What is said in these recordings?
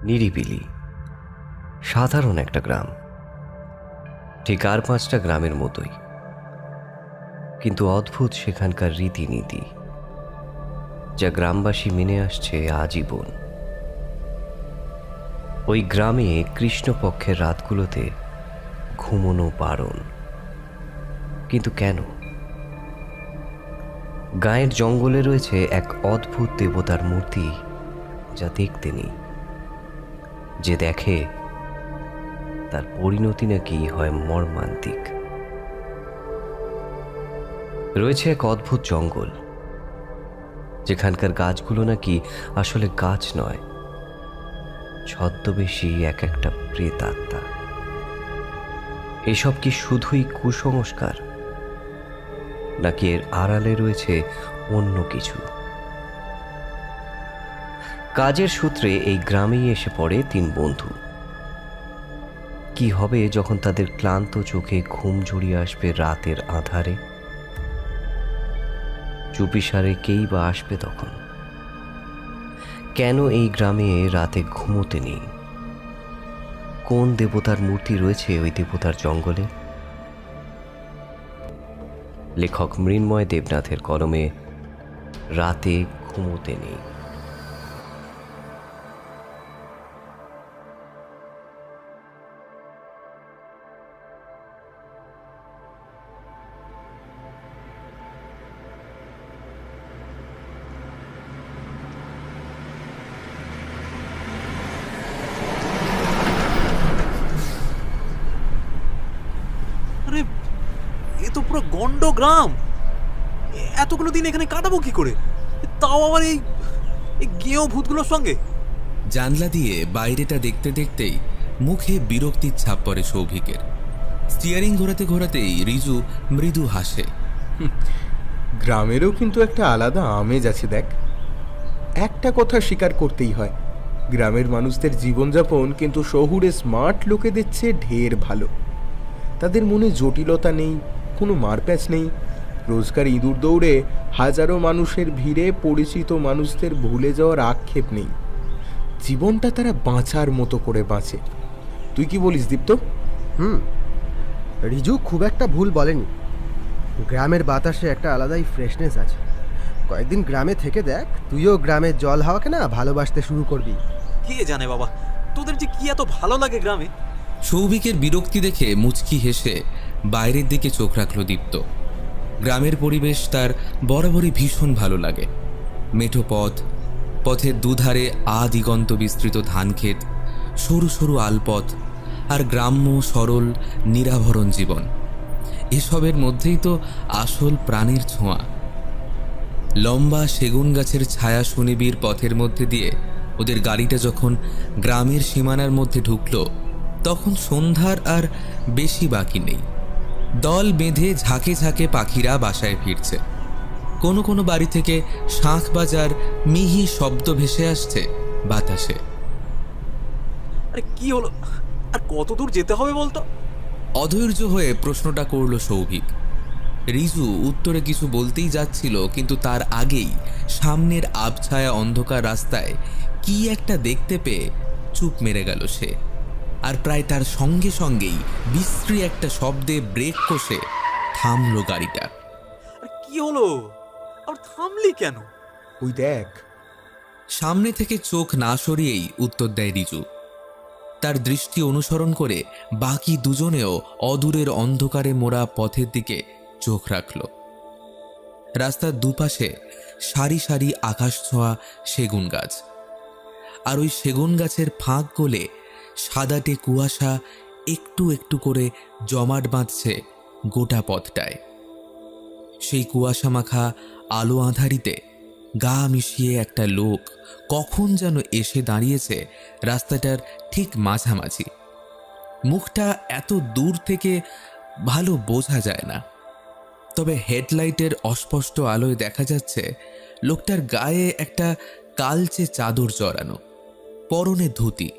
নিরিবিলি সাধারণ একটা গ্রাম, ঠিক আর 5টা গ্রামের মতোই, কিন্তু অদ্ভুত সেখানকার রীতিনীতি যা গ্রামবাসী মেনে আসছে আজীবন। ওই গ্রামে কৃষ্ণপক্ষের রাতগুলোতে ঘুমোনো বারণ। কিন্তু কেন? গায়ের জঙ্গলে রয়েছে এক অদ্ভুত দেবতার মূর্তি যা দেখতে নেই, যে দেখে তার পরিণতি নাকি হয় মর্মান্তিক। রয়েছে এক অদ্ভুত জঙ্গল, যেখানকার গাছগুলো নাকি আসলে গাছ নয়, ছদ্মবেশী এক একটা প্রেতাত্মা। এসব কি শুধুই কুসংস্কার, নাকি এর আড়ালে রয়েছে অন্য কিছু? কাজের সূত্রে এই গ্রামেই এসে পড়ে 3 বন্ধু। কি হবে যখন তাদের ক্লান্ত চোখে ঘুম জড়িয়ে আসবে রাতের আঁধারে? চুপিসারে কেই বা আসবে তখন? কেন এই গ্রামে রাতে ঘুমোতে নেই? কোন দেবতার মূর্তি রয়েছে ওই দেবতার জঙ্গলে? লেখক মৃন্ময় দেবনাথের কলমে রাতে ঘুমোতে নেই। আরে, এ তো পুরো গন্ড গ্রাম। এতগুলো দিন এখানে কাটাবো কি করে, তাও আবার এই গেঁয়ো ভূতগুলোর সঙ্গে? জানলা দিয়ে বাইরেটা দেখতে দেখতেই মুখে বিরক্তির ছাপ পড়ে সৌভিকের। স্টিয়ারিং ঘোরাতে ঘোরাতেই রিজু মৃদু হাসে। গ্রামেরও কিন্তু একটা আলাদা আমেজ আছে। দেখ, একটা কথা স্বীকার করতেই হয়, গ্রামের মানুষদের জীবনযাপন কিন্তু শহুরে স্মার্ট লোকেদের চেয়ে ঢের ভালো। তাদের মনে জটিলতা নেই, কোনো মারপ্যাচ নেই, রোজকার ইঁদুর দৌড়ে হাজারো মানুষের ভিড়ে পরিচিত মানুষদের ভুলে যাওয়ার আক্ষেপ নেই। জীবনটা তারা বাঁচার মতো করে বাঁচে। তুই কি বলিস দীপ্ত? রিজু খুব একটা ভুল বলেনি। গ্রামের বাতাসে একটা আলাদাই ফ্রেশনেস আছে। কয়েকদিন গ্রামে থেকে দেখ, তুইও গ্রামের জল হাওয়াকে না ভালোবাসতে শুরু করবি। কে জানে বাবা, তোদের যে কি এত ভালো লাগে গ্রামে। সৌভিকের বিরক্তি দেখে মুচকি হেসে বাইরের দিকে চোখ রাখল দীপ্ত। গ্রামের পরিবেশ তার বরাবরই ভীষণ ভালো লাগে। মেঠো পথ, পথের দুধারে আদিগন্ত বিস্তৃত ধানক্ষেত, সরু সরু আলপথ, আর গ্রাম্য সরল নিরাভরণ জীবন। এসবের মধ্যেই তো আসল প্রাণের ছোঁয়া। লম্বা সেগুন গাছের ছায়া সুনিবিড় পথের মধ্যে দিয়ে ওদের গাড়িটা যখন গ্রামের সীমানার মধ্যে ঢুকল, তখন সন্ধ্যার আর বেশি বাকি নেই। দল বেঁধে ঝাঁকে ঝাঁকে পাখিরা বাসায় ফিরছে। কোনো কোনো বাড়ি থেকে শাঁখ বাজার মিহি শব্দ ভেসে আসছে বাতাসে। আরে কি হলো, আর কত দূর যেতে হবে বলতো? অধৈর্য হয়ে প্রশ্নটা করল সৌভিক। রিজু উত্তরে কিছু বলতেই যাচ্ছিল, কিন্তু তার আগেই সামনের আবছায়া অন্ধকার রাস্তায় কি একটা দেখতে পেয়ে চুপ মেরে গেল সে। আর প্রায় তার সঙ্গে সঙ্গেই বিশ্রী একটা শব্দে ব্রেক কষে থামল গাড়িটা। আরে কি হলো, আর থামলি কেন? ওই দেখ। সামনে থেকে চোখ না সরিয়েই উত্তর দেয় রিজু। তার দৃষ্টি অনুসরণ করে বাকি দুজনেও অদূরের অন্ধকারে মোড়া পথের দিকে চোখ রাখল। রাস্তার দুপাশে সারি সারি আকাশ ছোঁয়া সেগুন গাছ, আর ওই সেগুন গাছের ফাঁক গলে সাদাটে কুয়াশা একটু একটু করে জমাট বাঁধছে গোটা পথটায়। সেই কুয়াশা মাখা আলো আঁধারিতে গা মিশিয়ে একটা লোক কখন যেন এসে দাঁড়িয়েছে রাস্তাটার ঠিক মাঝামাঝি। মুখটা এত দূর থেকে ভালো বোঝা যায় না, তবে হেডলাইটের অস্পষ্ট আলোয় দেখা যাচ্ছে লোকটার গায়ে একটা কালচে চাদর জড়ানো, পরনে ধুতি,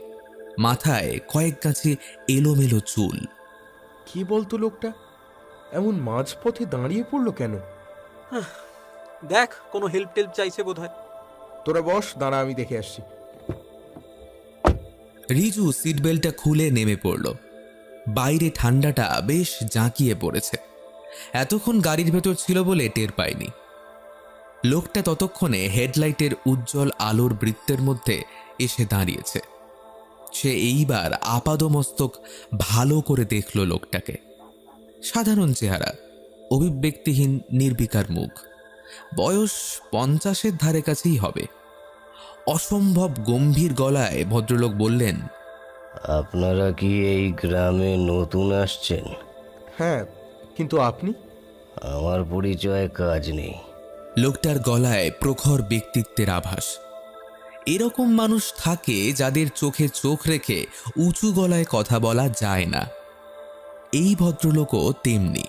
মাথায় কয়েক গাছি এলোমেলো চুল। কি বলতো লোকটা এমন মাঝপথে দাঁড়িয়ে পড়লো কেন? দেখ, কোনো হেল্প টেল্প চাইছে বোধ হয়। তোরা বস, দাঁড়া, আমি দেখে আসছি। রিজু সিট বেল্টটা খুলে নেমে পড়ল। বাইরে ঠান্ডাটা বেশ জাঁকিয়ে পড়েছে। এতক্ষণ গাড়ির ভেতর ছিল বলে টের পায়নি। লোকটা ততক্ষণে হেডলাইটের উজ্জ্বল আলোর বৃত্তের মধ্যে এসে দাঁড়িয়েছে। সে এইবার আপাদমস্তক ভালো করে দেখল লোকটাকে। সাধারণ চেহারা, অভিব্যক্তিহীন নির্বিকার মুখ, বয়স 50-এর ধারে কাছেই হবে। অসম্ভব গম্ভীর গলায় ভদ্রলোক বললেন, আপনারা কি এই গ্রামে নতুন আসছেন? হ্যাঁ, কিন্তু আপনি? আমার পরিচয় কাজ নেই। লোকটার গলায় প্রখর ব্যক্তিত্বের আভাস। এরকম মানুষ থাকে যাদের চোখে চোখ রেখে উঁচু গলায় কথা বলা যায় না। এই ভদ্রলোকও তেমনি।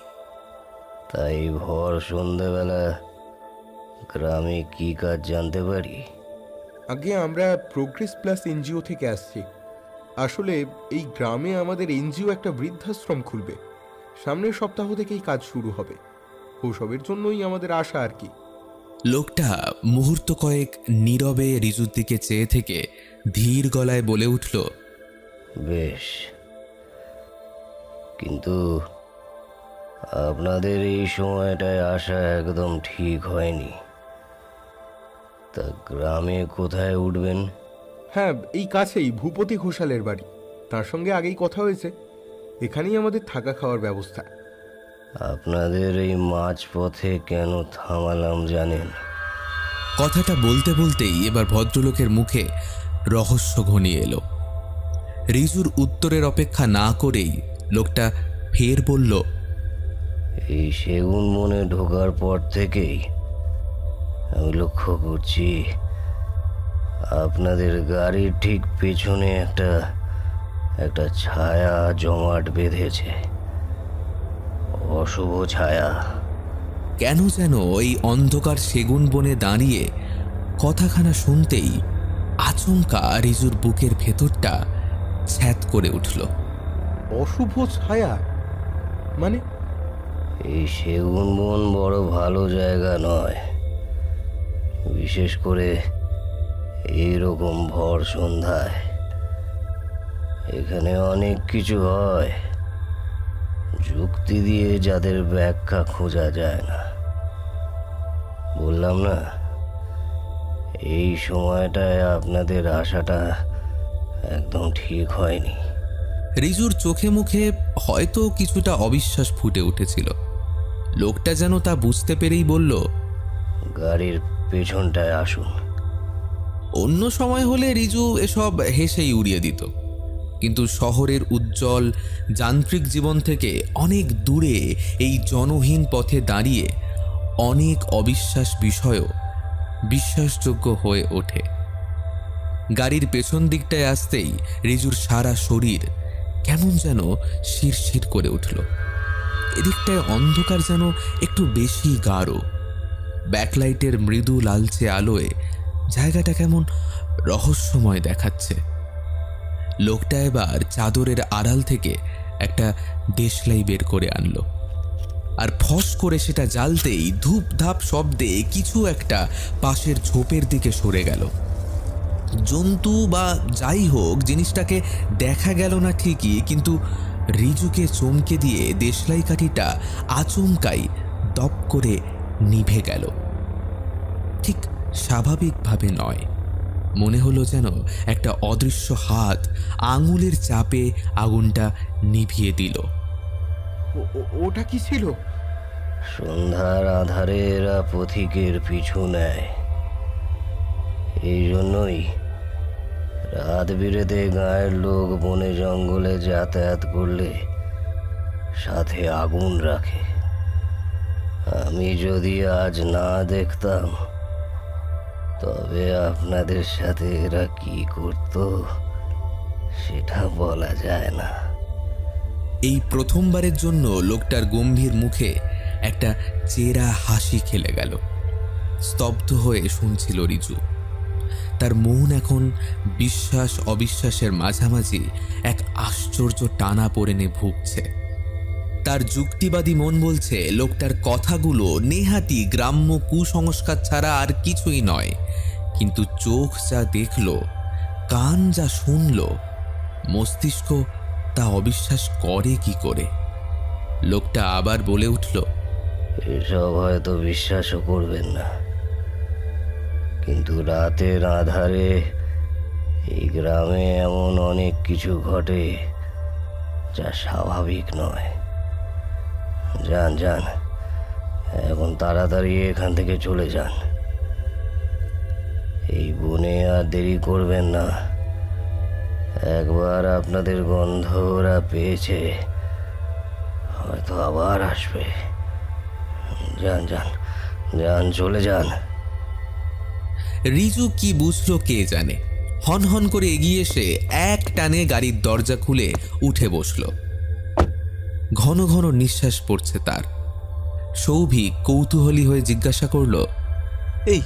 তাই ভর সন্ধ্যাবেলা গ্রামে কি কাজ জানতে পারি? আগে আমরা প্রোগ্রেস প্লাস এনজিও থেকে আসছি। আসলে এই গ্রামে আমাদের এনজিও একটা বৃদ্ধাশ্রম খুলবে। সামনের সপ্তাহ থেকেই কাজ শুরু হবে। ওসবের জন্যই আমাদের আশা আর কি। লোকটা মুহূর্ত কয়েক নীরবে রিজুর দিকে চেয়ে থেকে ধীর গলায় বলে উঠল, বেশ, কিন্তু আপনাদের এই সময়টায় আসা একদম ঠিক হয়নি। তা গ্রামে কোথায় উঠবেন? হ্যাঁ, এই কাছেই ভূপতি ঘোষালের বাড়ি। তার সঙ্গে আগেই কথা হয়েছে। এখানেই আমাদের থাকা খাওয়ার ব্যবস্থা। আপনাদের এই মাঝপথে কেন থামালাম জানেন? কথাটা বলতে বলতেই এবার ভদ্রলোকের মুখে রহস্য ঘনিয়ে এলো। রিজুর উত্তরের অপেক্ষা না করেই লোকটা ফের বলল, এই সেগুন বনে ঢোকার পর থেকেই আমি লক্ষ্য করছি আপনাদের গাড়ির ঠিক পেছনে একটা ছায়া জমাট বেঁধেছে। অশুভ ছায়া। কেন যেন এই অন্ধকার সেগুন বনে দাঁড়িয়ে কথাখানা শুনতেই আচমকা রিজুর বুকের ভেতরটা ছ্যাঁত করে উঠল। অশুভ ছায়া মানে? এই সেগুন বন বড় ভালো জায়গা নয়, বিশেষ করে এইরকম ভর সন্ধ্যায়। এখানে অনেক কিছু হয় যুক্তি দিয়ে যাদের ব্যাখ্যা খোঁজা যায় না। বললাম না, এই সময়টায় আপনাদের আসাটা একদম ঠিক হয়নি। রিজুর চোখে মুখে হয়তো কিছুটা অবিশ্বাস ফুটে উঠেছিল। লোকটা যেন তা বুঝতে পেরেই বলল, গাড়ির পেছনটায় আসুন। অন্য সময় হলে রিজু এসব হেসেই উড়িয়ে দিত, কিন্তু শহরের উজ্জ্বল যান্ত্রিক জীবন থেকে অনেক দূরে এই জনহীন পথে দাঁড়িয়ে অনেক অবিশ্বাস বিষয়ও বিশ্বাসযোগ্য হয়ে ওঠে। গাড়ির পেছন দিকটায় আসতেই রিজুর সারা শরীর কেমন যেন শিরশির করে উঠল। এদিকটায় অন্ধকার যেন একটু বেশি গাঢ়। ব্যাকলাইটের মৃদু লালচে আলোয় জায়গাটা কেমন রহস্যময় দেখাচ্ছে। লোকটা এবার চাদরের আড়াল থেকে একটা দেশলাই বের করে আনলো, আর ফস করে সেটা জ্বালতেই ধূপ ধাপ শব্দে কিছু একটা পাশের ঝোপের দিকে সরে গেল। জন্তু বা যাই হোক, জিনিসটাকে দেখা গেল না ঠিকই, কিন্তু রিজুকে চমকে দিয়ে দেশলাই কাঠিটা আচমকাই দপ করে নিভে গেল। ঠিক স্বাভাবিকভাবে নয়, মনে হলো যেন একটা অদৃশ্য হাত আঙুলের চাপে আগুনটা নিভিয়ে দিল। ওটা কি ছিল? সন্ধ্যার আধারে এরা পথিকের পিছু নেয়। এই জন্যই রাত বিরেতে গাঁয়ের লোক বনে জঙ্গলে যাতায়াত করলে সাথে আগুন রাখে। আমি যদি আজ না দেখতাম, তবে আপনাদের সাথে এরা কি করত সেটা বলা যায় না। এই প্রথমবারের জন্য লোকটার গম্ভীর মুখে একটা চেরা হাসি খেলে গেল। স্তব্ধ হয়ে শুনছিল রিজু। তার মন এখন বিশ্বাস অবিশ্বাসের মাঝামাঝি এক আশ্চর্য টানা পড়েনে ভুগছে। তার যুক্তিবাদী মন বলছে লোকটার কথাগুলো নেহাতি গ্রাম্য কুসংস্কার ছাড়া আর কিছুই নয়, কিন্তু চোখ যা দেখল, কান যা শুনল, মস্তিষ্ক তা অবিশ্বাস করে কি করে। লোকটা আবার বলে উঠল, এসব হয়তো বিশ্বাসও করবেন না, কিন্তু রাতের আধারে এই গ্রামে এমন অনেক কিছু ঘটে যা স্বাভাবিক নয়। যান যান, এখন তাড়াতাড়ি এখান থেকে চলে যান। এই বনে আর দেরি করবেন না। একবার আপনাদের গন্ধ ওরা পেয়েছে, হয়তো আবার আসবে। যান যান যান, চলে যান। রিজু কি বুঝলো কে জানে, হন হন করে এগিয়ে এসে এক টানে গাড়ির দরজা খুলে উঠে বসল। ঘন ঘন নিঃশ্বাস পড়ছে তার। সৌভিক কৌতূহলী হয়ে জিজ্ঞাসা করল, এই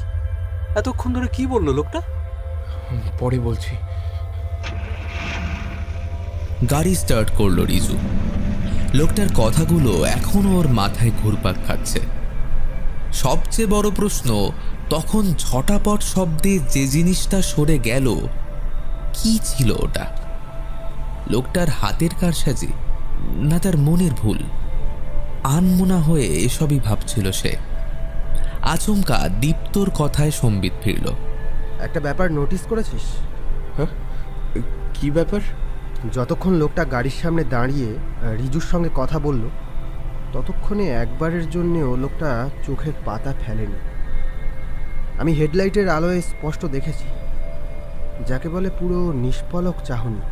এতক্ষণ ধরে কি বললো লোকটা? পরে বলছি। গাড়ি স্টার্ট করলো রিজু। লোকটার কথাগুলো এখনো ওর মাথায় ঘুরপাক খাচ্ছে। সবচেয়ে বড় প্রশ্ন, তখন ঝটাপট শব্দে যে জিনিসটা সরে গেল, কি ছিল ওটা? লোকটার হাতের কারসাজি, না তার মনের ভুল? আনমনা হয়ে এসবই ভাবছিল সে। আচমকা দীপ্তর কথায় সম্বিত ফিরল। একটা ব্যাপার নোটিস করেছিস? হ্যাঁ, কি ব্যাপার? যতক্ষণ লোকটা গাড়ির সামনে দাঁড়িয়ে রিজুর সঙ্গে কথা বলল, ততক্ষণে একবারের জন্যেও লোকটা চোখের পাতা ফেলেনি। আমি হেডলাইটের আলোয় স্পষ্ট দেখেছি, যাকে বলে পুরো নিষ্পলক চাহনি।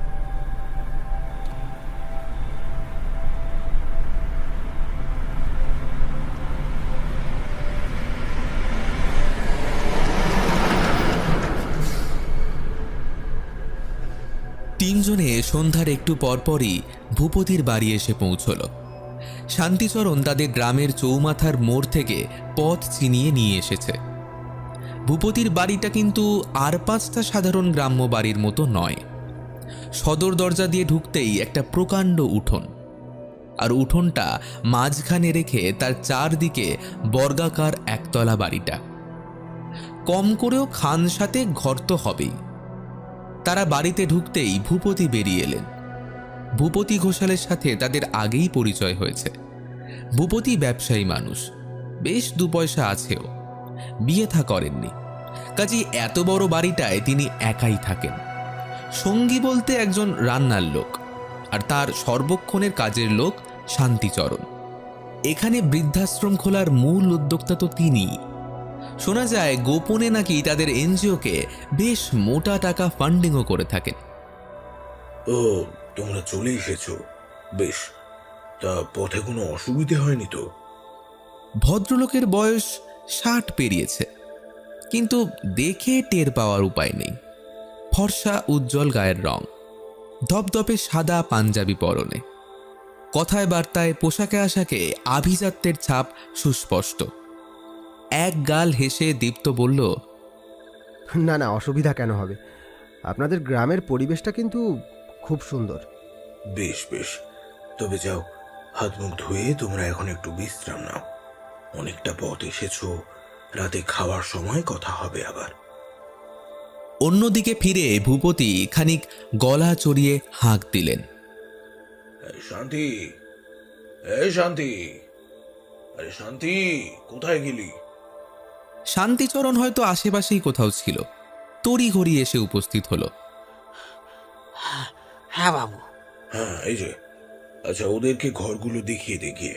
তিনজনে সন্ধ্যার একটু পরপরই ভূপতির বাড়ি এসে পৌঁছল। শান্তিচরণ তাদের গ্রামের চৌমাথার মোড় থেকে পথ চিনিয়ে নিয়ে এসেছে। ভূপতির বাড়িটা কিন্তু আর 5টা সাধারণ গ্রাম্য বাড়ির মতো নয়। সদর দরজা দিয়ে ঢুকতেই একটা প্রকাণ্ড উঠোন, আর উঠোনটা মাঝখানে রেখে তার চারদিকে বর্গাকার একতলা বাড়িটা। কম করেও খানসাতে ঘর তো হবেই। তারা বাড়িতে ঢুকতেই ভূপতি বেরিয়ে এলেন। ভূপতি ঘোষালের সাথে তাদের আগেই পরিচয় হয়েছে। ভূপতি ব্যবসায়ী মানুষ, বেশ 2 পয়সা আছেও। বিয়ে থা করেননি, কাজেই এত বড় বাড়িটায় তিনি একাই থাকেন। সঙ্গী বলতে একজন রান্নার লোক, আর তার সর্বক্ষণের কাজের লোক শান্তিচরণ। এখানে বৃদ্ধাশ্রম খোলার মূল উদ্যোক্তা তো তিনিই। শোনা যায় গোপনে নাকি তাদের এনজিওকে বেশ মোটা টাকা ফান্ডিংও করে থাকেন। ও, তোমরা চলে এসেছো, বেশ। তা পথে কোনো অসুবিধে হয়নি তো? ভদ্রলোকের বয়স 60 পেরিয়েছে, কিন্তু দেখে টের পাওয়ার উপায় নেই। ফর্সা উজ্জ্বল গায়ের রং, ধপধপে সাদা পাঞ্জাবি পরনে। কথায় বার্তায় পোশাকে আশাকে আভিজাত্যের ছাপ সুস্পষ্ট। এক গাল হেসে দীপ্ত বলল, না না, অসুবিধা কেন হবে? আপনাদের গ্রামের পরিবেশটা কিন্তু খুব সুন্দর। বেশ বেশ, তবে যাও, হাত মুখ ধুয়ে তোমরা এখন একটু বিশ্রাম নাও। অনেকটা পথ এসেছো, রাতে খাওয়ার সময় কথা হবে আবার। অন্যদিকে ফিরে ভূপতি খানিক গলা চড়িয়ে হাঁক দিলেন, এই শান্তি, এই শান্তি, আরে শান্তি, কোথায় গেলি? শান্তিচরণ হয়তো আশেপাশেই কোথাও ছিল, তড়িঘড়ি এসে উপস্থিত হলো। হ্যাঁ বাবু। হ্যাঁ, এই যে। আচ্ছা, ওদেরকে ঘরগুলো দেখিয়ে দেখিয়ে,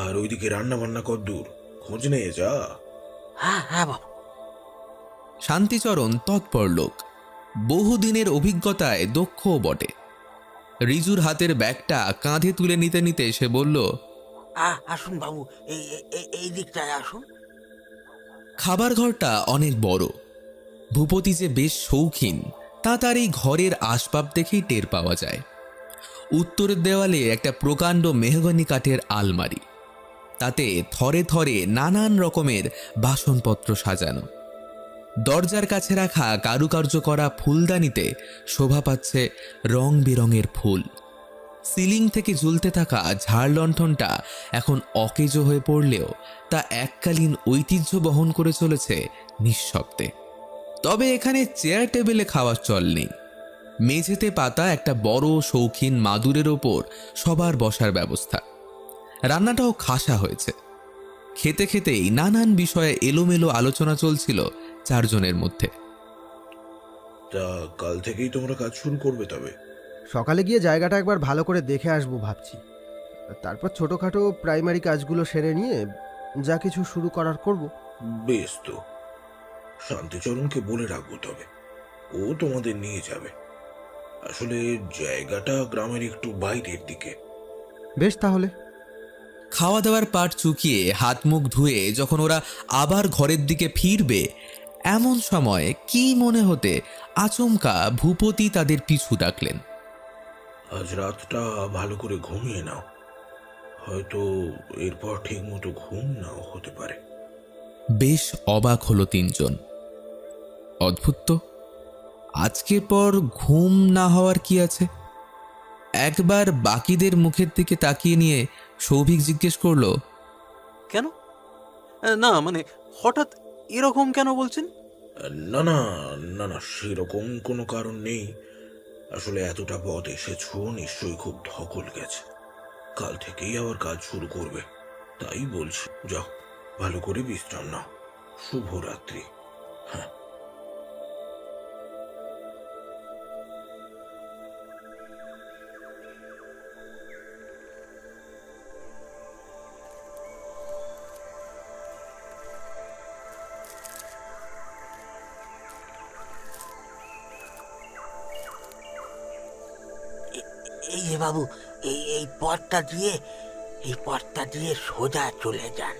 আর ওইদিকে রান্না বান্না কদ্দূর খোঁজ নিয়ে যা। হ্যাঁ বাবু। শান্তিচরণ তৎপর লোক, বহুদিনের অভিজ্ঞতায় দক্ষও বটে। রিজুর হাতের ব্যাগটা কাঁধে তুলে নিতে নিতে সে বলল, আসুন বাবু, এই দিকটায় আসুন। খাবার ঘরটা অনেক বড়। ভূপতি যে বেশ শৌখিন তা তার এই ঘরের আসবাব দেখেই টের পাওয়া যায়। উত্তরের দেওয়ালে একটা প্রকাণ্ড মেহগনি কাঠের আলমারি, তাতে থরে থরে নানান রকমের বাসনপত্র সাজানো। দরজার কাছে রাখা কারুকার্য করা ফুলদানিতে শোভা পাচ্ছে রং বেরঙের ফুল। সিলিং থেকে ঝুলতে থাকা ঝাড় লণ্ঠনটা এখন অকেজো হয়ে পড়লেও তা এককালীন ঐতিহ্য বহন করে চলেছে নিঃশব্দে। তবে এখানে চেয়ার টেবিলে খাওয়ার চল নেই। মেঝেতে পাতা একটা বড় শৌখিন মাদুরের ওপর সবার বসার ব্যবস্থা। রান্নাটাও খাসা হয়েছে। খেতে খেতেই নানান বিষয়ে এলোমেলো আলোচনা চলছিল চারজনের মধ্যে। তা কাল থেকেই তোমরা কাজ শুরু করবে তবে? সকালে গিয়ে জায়গাটা একবার ভালো করে দেখে আসবো ভাবছি। তারপর ছোটোখাটো প্রাইমারি কাজগুলো সেরে নিয়ে যা কিছু শুরু করার করব। বেশ, তো শান্তিচরণকে বলে রাখবো, তবে ও তোমাদের নিয়ে যাবে। আসলে জায়গাটা গ্রামের একটু বাইরের দিকে। বেশ, তাহলে খাওয়া দাওয়ার পাট চুকিয়ে হাত মুখ ধুয়ে যখন ওরা আবার ঘরের দিকে ফিরবে, এমন সময় কি মনে হতে আচমকা ভূপতি তাদের পিছু ডাকলেন। আজ রাতটা ভালো করে ঘুমিয়ে নাও, হয়তো এরপর ঠিক মতো ঘুম নাও হতে পারে। বেশ অবাক হলো তিনজন। অদ্ভুত তো, আজকের পর ঘুম না হওয়ার কি আছে? একবার বাকিদের মুখের দিকে তাকিয়ে নিয়ে সৌভিক জিজ্ঞেস করলো, কেন? না মানে হঠাৎ এরকম কেন বলছেন? না না না না, সেরকম কোনো কারণ নেই। আসলে এতটা পথ এসেছো, নিশ্চয়ই খুব ধকল গেছে। কাল থেকেই আবার কাজ শুরু করবে, তাই বলছি। যাও, ভালো করে বিশ্রাম নাও। শুভরাত্রি। হ্যাঁ। এই যে বাবু, এই পথটা দিয়ে সোজা চলে যান।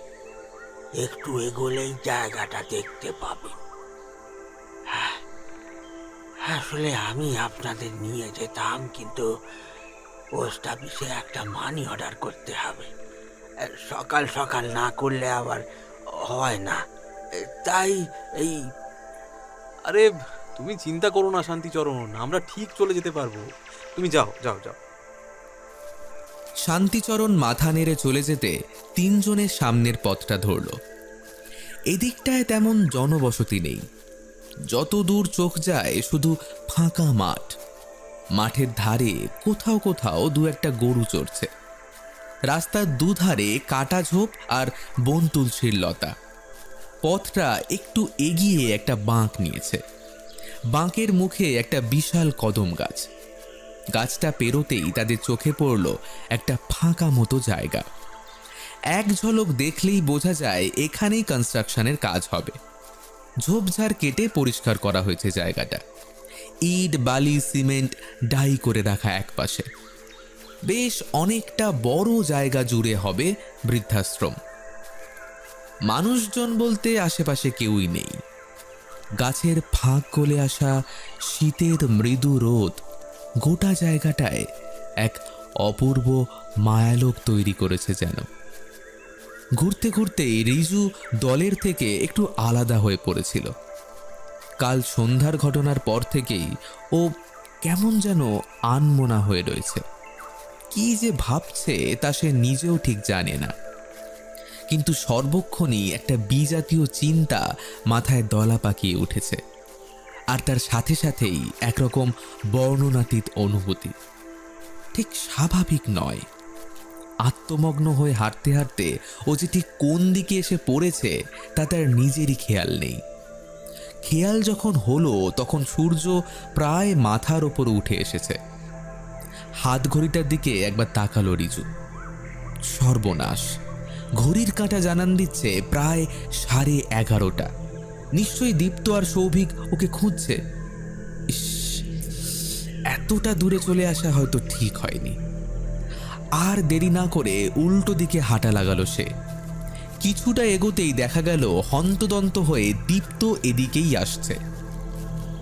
একটু এগোলেই জায়গাটা দেখতে পাবেন। হ্যাঁ, আসলে আমি আপনাদের নিয়ে যেতাম, কিন্তু পোস্ট অফিসে একটা মানি অর্ডার করতে হবে। সকাল সকাল না করলে আবার হয় না, তাই এই আরে তুমি চিন্তা করো না শান্তিচরণ, আমরা ঠিক চলে যেতে পারবো। তুমি যাও যাও যাও। শান্তিচরণ মাথা নেড়ে চলে যেতে তিনজনের সামনের পথটা ধরল। এদিকটায় তেমন জনবসতি নেই। যত দূর চোখ যায় শুধু ফাঁকা মাঠ। মাঠের ধারে কোথাও কোথাও দু একটা গরু চড়ছে। রাস্তার দুধারে কাটা ঝোপ আর বন তুলসীর লতা। পথটা একটু এগিয়ে একটা বাঁক নিয়েছে। বাঁকের মুখে একটা বিশাল কদম গাছ। গাছটা পেরোতেই তাদের চোখে পড়ল একটা ফাঁকা মতো জায়গা। এক ঝলক দেখলেই বোঝা যায় এখানেই কনস্ট্রাকশনের কাজ হবে। ঝোপঝাড় কেটে পরিষ্কার করা হয়েছে জায়গাটা। ইট বালি সিমেন্ট ডাই করে রাখা একপাশে। বেশ অনেকটা বড় জায়গা জুড়ে হবে বৃদ্ধাশ্রম। মানুষজন বলতে আশেপাশে কেউই নেই। গাছের ফাঁক গলে আসা শীতের মৃদু রোদ গোটা জায়গাটায় এক অপূর্ব মায়ালোক তৈরি করেছে যেন। ঘুরতে ঘুরতেই রিজু দলের থেকে একটু আলাদা হয়ে পড়েছিল। কাল সন্ধ্যার ঘটনার পর থেকেই ও কেমন যেন আনমনা হয়ে রয়েছে। কি যে ভাবছে তা সে নিজেও ঠিক জানে না, কিন্তু সর্বক্ষণই একটা বিজাতীয় চিন্তা মাথায় দলা পাকিয়ে উঠেছে। আর তার সাথে সাথেই একরকম বর্ণনাতীত অনুভূতি। ঠিক স্বাভাবিক নয়। আত্মমগ্ন হয়ে হাঁটতে হাঁটতে ও যে ঠিক কোন দিকে এসে পড়েছে তা তার নিজেরই খেয়াল নেই। খেয়াল যখন হলো তখন সূর্য প্রায় মাথার ওপর উঠে এসেছে। হাত ঘড়িটার দিকে একবার তাকালো রিজু। সর্বনাশ, ঘড়ির কাঁটা জানান দিচ্ছে প্রায় 11:30। নিশ্চয়ই দীপ্ত আর সৌভিক ওকে খুঁজছে। ইস, এতটা দূরে চলে আসা হয়তো ঠিক হয়নি। আর দেরি না করে উল্টো দিকে হাঁটা লাগালো সে। কিছুটা এগোতেই দেখা গেল হন্তদন্ত হয়ে দীপ্ত এদিকেই আসছে।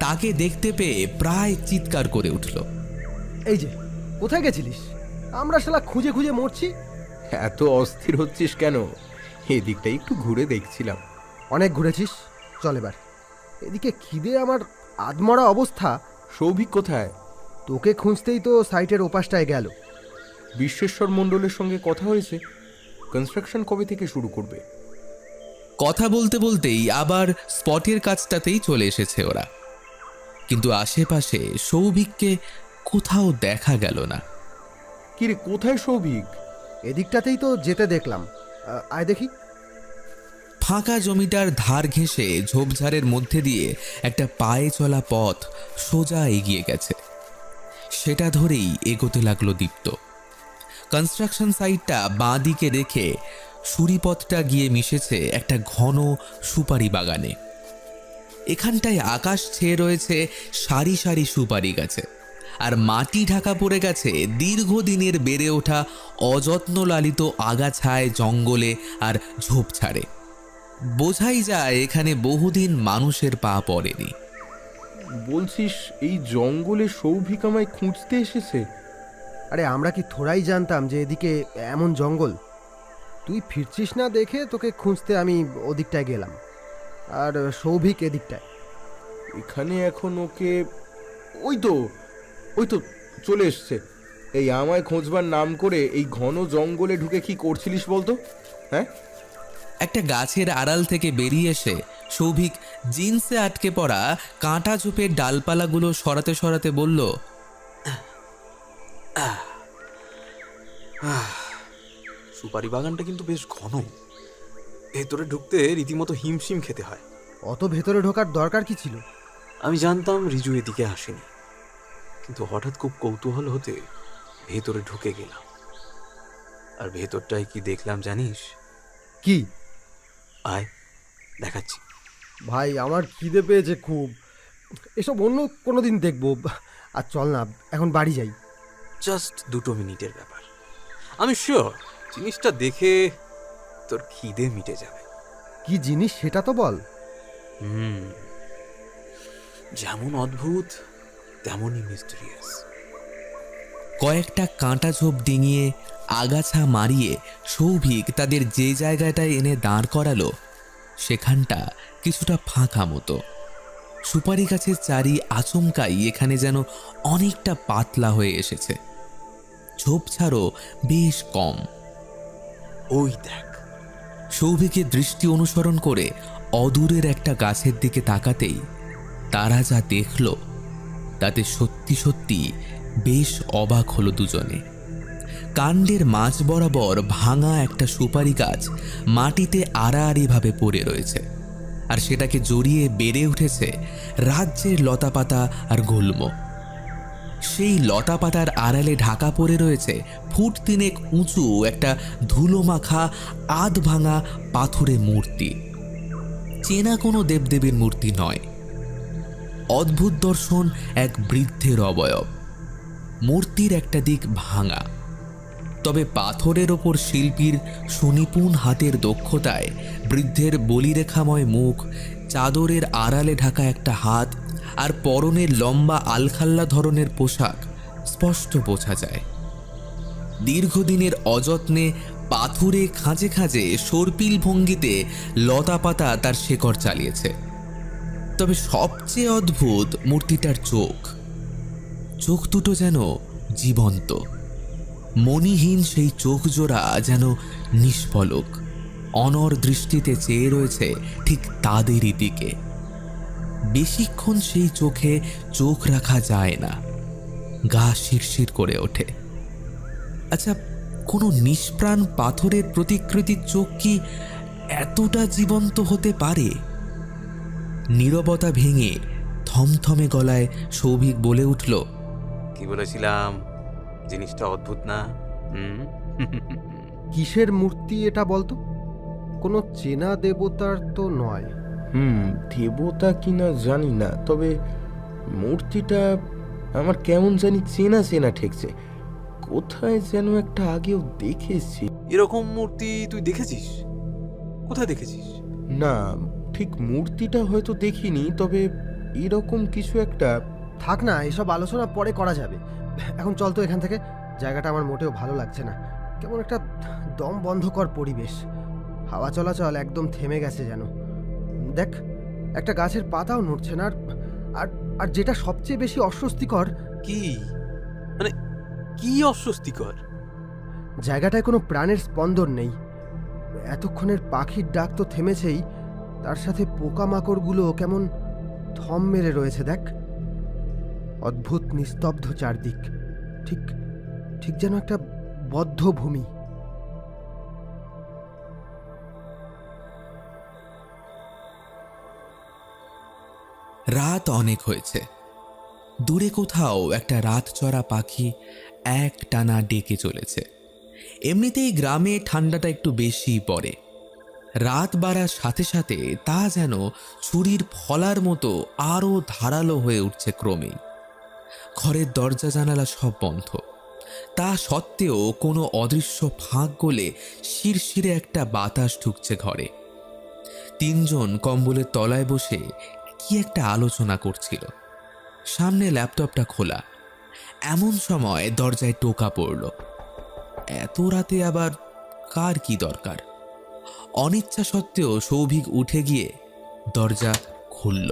তাকে দেখতে পেয়ে প্রায় চিৎকার করে উঠল। এই যে, কোথায় গেছিলিস? আমরা শালা খুঁজে খুঁজে মরছি। এত অস্থির হচ্ছিস কেন? এদিকটা একটু ঘুরে দেখছিলাম। অনেক ঘুরেছিস, চল এবার। এদিকে খিদে আমার আধমরা অবস্থা। সৌভিক কোথায়? তোকে খুঁজতেই তো সাইটের ওপাশটায় গেল। বিশ্বেশ্বর মণ্ডলের সঙ্গে কথা হয়েছে, কনস্ট্রাকশন কবে থেকে শুরু করবে। কথা বলতে বলতেই আবার স্পটের কাছটাতেই চলে এসেছে ওরা। কিন্তু আশেপাশে সৌভিককে কোথাও দেখা গেল না। কিরে, কোথায় সৌভিক? এদিকটাতেই তো যেতে দেখলাম। আয় দেখি। ফাঁকা জমিটার ধার ঘেঁষে ঝোপঝাড়ের মধ্যে দিয়ে একটা পায়ে চলা পথ সোজা এগিয়ে গেছে। সেটা ধরেই এগোতে লাগলো দীপ্ত। কনস্ট্রাকশন সাইটটা বাঁ দিকে রেখে সুরিপথটা গিয়ে মিশেছে একটা ঘন সুপারি বাগানে। এখানটায় আকাশ ছেয়ে রয়েছে সারি সারি সুপারি গাছে, আর মাটি ঢাকা পড়ে গেছে দীর্ঘদিনের বেড়ে ওঠা অযত্ন লালিত আগাছায়, জঙ্গলে আর ঝোপঝাড়ে। বোঝাই যায় এখানে বহুদিন মানুষের পা পড়েনি। বলছিস এই জঙ্গলে সৌভিক আমায় খুঁজতে এসেছে? আরে আমরা কি থোড়াই জানতাম যে এদিকে এমন জঙ্গল? তুই ফিরছিস না দেখে তোকে খুঁজতে আমি ওদিকটায় গেলাম, আর সৌভিক এদিকটায়। এখানে এখন ওকে ওই তো চলে এসছে। এই আমায় খোঁজবার নাম করে এই ঘন জঙ্গলে ঢুকে কি করছিলিস বলতো? হ্যাঁ, একটা গাছের আড়াল থেকে বেরিয়ে এসে সৌভিক জিন্সে আটকে পড়া কাঁটা ঝোপের ডালপালাগুলো সরাতে সরাতে বলল, সুপারি বাগানটা কিন্তু বেশ ঘন, ভেতরে ঢুকতে রীতিমতো হিমশিম খেতে হয়। অত ভেতরে ঢোকার দরকার কি ছিল? আমি জানতাম রিজু এদিকে আসেনি, কিন্তু হঠাৎ খুব কৌতূহল হতে ভেতরে ঢুকে গেলাম। আর ভেতরটায় কি দেখলাম জানিস? কি? আয় দেখাচ্ছি। ভাই, আমার খিদে পেয়েছে খুব। এসব অন্য কোনো দিন দেখবো। আর চল না, এখন বাড়ি যাই। জাস্ট 2 মিনিটের ব্যাপার। আমি শিওর জিনিসটা দেখে তোর খিদে মিটে যাবে। কি জিনিস সেটা তো বল। যেমন অদ্ভুত তেমনই মিস্টেরিয়াস। কয়েকটা কাঁটা ঝোপ ডিঙিয়ে আগাছা মারিয়ে সৌভিক তাদের যে জায়গাটায় এনে দাঁড় করালো সেখানটা কিছুটা ফাঁকা মতো। সুপারি গাছের চারি আচমকাই এখানে যেন অনেকটা পাতলা হয়ে এসেছে। ঝোপঝাড়ও বেশ কম। ওই দেখ। সৌভিকের দৃষ্টি অনুসরণ করে অদূরের একটা গাছের দিকে তাকাতেই তারা যা দেখল তাতে সত্যি সত্যি বেশ অবাক হলো দুজনে। কাণ্ডের মাঝ বরাবর ভাঙা একটা সুপারি গাছ মাটিতে আড়াআড়িভাবে পড়ে রয়েছে, আর সেটাকে জড়িয়ে বেড়ে উঠেছে রাজ্যের লতাপাতা আর গুল্ম। সেই লতাপাতার আড়ালে ঢাকা পড়ে রয়েছে 3 ফুট উঁচু একটা ধুলোমাখা আধ ভাঙা পাথুরে মূর্তি। চেনা কোনো দেবদেবীর মূর্তি নয়, অদ্ভুত দর্শন এক বৃদ্ধের অবয়ব। মূর্তির একটা দিক ভাঙা, তবে পাথরের ওপর শিল্পীর সুনিপুণ হাতের দক্ষতায় বৃদ্ধের বলিরেখাময় মুখ, চাদরের আড়ালে ঢাকা একটা হাত আর পরনের লম্বা আলখাল্লা ধরনের পোশাক স্পষ্ট বোঝা যায়। দীর্ঘদিনের অযত্নে পাথুরে খাঁজে খাঁজে সর্পিল ভঙ্গিতে লতাপাতা তার শেকড় চালিয়েছে। তবে সবচেয়ে অদ্ভুত মূর্তিটার চোখ দুটো যেন জীবন্ত। মণিহীন সেই চোখ জোড়া যেন নিষ্পলক, অনর দৃষ্টিতে চেয়ে রয়েছে ঠিক তাদেরই দিকে। বেশিক্ষণ সেই চোখে চোখ রাখা যায় না, গা শিরশির করে ওঠে। আচ্ছা, কোনো নিষ্প্রাণ পাথরের প্রতিকৃতির চোখ কি এতটা জীবন্ত হতে পারে? নীরবতা ভেঙে থমথমে গলায় সৌভিক বলে উঠল, কি বলেছিলাম, জিনিসটা অদ্ভুত না? কিসের মূর্তি এটা বলতো? কোনো চেনা দেবতার তো নয়। দেবতা কিনা জানি না, তবে মূর্তিটা আমার কেমন জানি চেনা চেনা ঠেকছে। কোথায় যেন একটা আগেও দেখেছি। এরকম মূর্তি তুই দেখেছিস? কোথায় দেখেছিস? না, ঠিক মূর্তিটা হয়তো দেখিনি, তবে এরকম কিছু একটা। থাক না, এসব আলোচনা পরে করা যাবে। এখন চল তো এখান থেকে। জায়গাটা আমার মোটেও ভালো লাগছে না। কেমন একটা দম বন্ধকর পরিবেশ। হাওয়া চলাচল একদম থেমে গেছে যেন। দেখ, একটা গাছের পাতাও নড়ছে না। আর আর যেটা সবচেয়ে বেশি অস্বস্তিকর, কি মানে কি অস্বস্তিকর? জায়গাটায় কোনো প্রাণের স্পন্দন নেই। এতক্ষণের পাখির ডাক তো থেমেছেই, তার সাথে পোকামাকড়গুলো কেমন থম মেরে রয়েছে। দেখ, অদ্ভুত নিস্তব্ধ চারদিক, ঠিক ঠিক যেন একটা বদ্ধ ভূমি। রাত অনেক হয়েছে। দূরে কোথাও একটা রাতচরা পাখি এক টানা ডেকে চলেছে। এমনিতেই গ্রামে ঠান্ডাটা একটু বেশিই পড়ে। রাত বাড়ার সাথে সাথে তা যেন ছুরির ফলার মতো আরও ধারালো হয়ে উঠছে ক্রমেই। ঘরের দরজা জানালা সব বন্ধ, তা সত্ত্বেও কোনো অদৃশ্য ফাঁক গলে শিরশিরে একটা বাতাস ঢুকছে ঘরে। তিনজন কম্বলের তলায় বসে কি একটা আলোচনা করছিল। সামনে ল্যাপটপটা খোলা। এমন সময় দরজায় টোকা পড়ল। এত রাতে আবার কার কি দরকার? অনিচ্ছা সত্ত্বেও সৌভিক উঠে গিয়ে দরজা খুলল।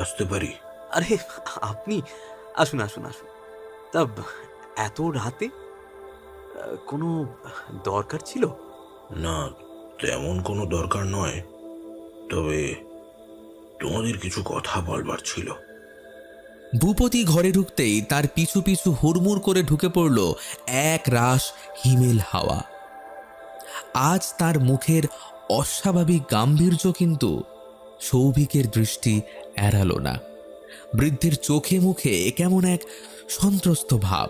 আসতে পারি? আরে আপনি আসুন আসুন আসুন। তা এত রাতে কোনো দরকার ছিল? না, তেমন কোনো দরকার নয়, তবে তোমাদের কিছু কথা বলবার ছিল। ভূপতি ঘরে ঢুকতেই তার পিছু পিছু হুড়মুড় করে ঢুকে পড়ল এক রাশ হিমেল হাওয়া। আজ তার মুখের অস্বাভাবিক গাম্ভীর্য কিন্তু সৌভিকের দৃষ্টি এড়ালো না। বৃদ্ধের চোখে মুখে কেমন এক সন্ত্রস্ত ভাব।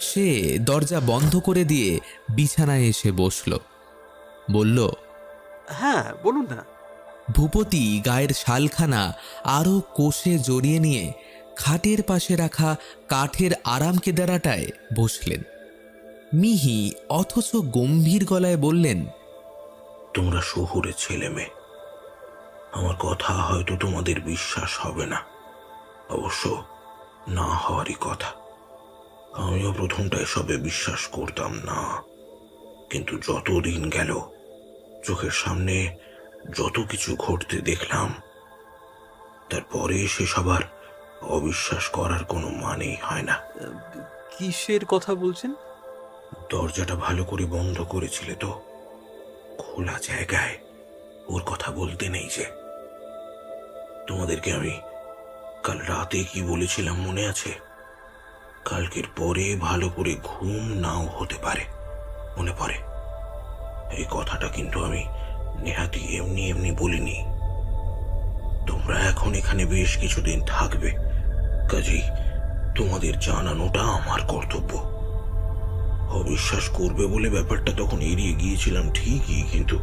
সে দরজা বন্ধ করে দিয়ে বিছানায় এসে বসল। বলল, হ্যাঁ বলুন না। ভূপতি গায়ের শালখানা আরও কোষে জড়িয়ে নিয়ে খাটের পাশে রাখা কাঠের আরাম কেদারাটায় বসলেন। মিহি অথচ গম্ভীর গলায় বললেন, তোমরা শহুরে ছেলে মেয়ে, আমার কথা হয়তো তোমাদের বিশ্বাস হবে না, অবশ্য না হওয়ারই কথা। আমিও প্রথমটা এসবে বিশ্বাস করতাম না, কিন্তু যত দিন গেল চোখের সামনে যত কিছু ঘটতে দেখলাম, তারপরে সেসব আর অবিশ্বাস করার কোনো মানেই হয় না। কিসের কথা বলছেন? দরজাটা ভালো করে বন্ধ করেছিলে তো? খোলা জায়গায় ওর কথা বলতে নেই যে। তোমাদেরকে আমি কাল রাতে কি বলেছিলাম মনে আছে? কালকের পরে ভালো করে ঘুম নাও হতে পারে, মনে পড়ে? এই কথাটা কিন্তু আমি নেহাতি এমনি এমনি বলিনি। তোমরা এখন এখানে বেশ কিছুদিন থাকবে, কাজেই তোমাদের জানানোটা আমার কর্তব্য। অবিশ্বাস করবে বলে ব্যাপারটা তখন এড়িয়ে গিয়েছিলাম ঠিকই, কিন্তু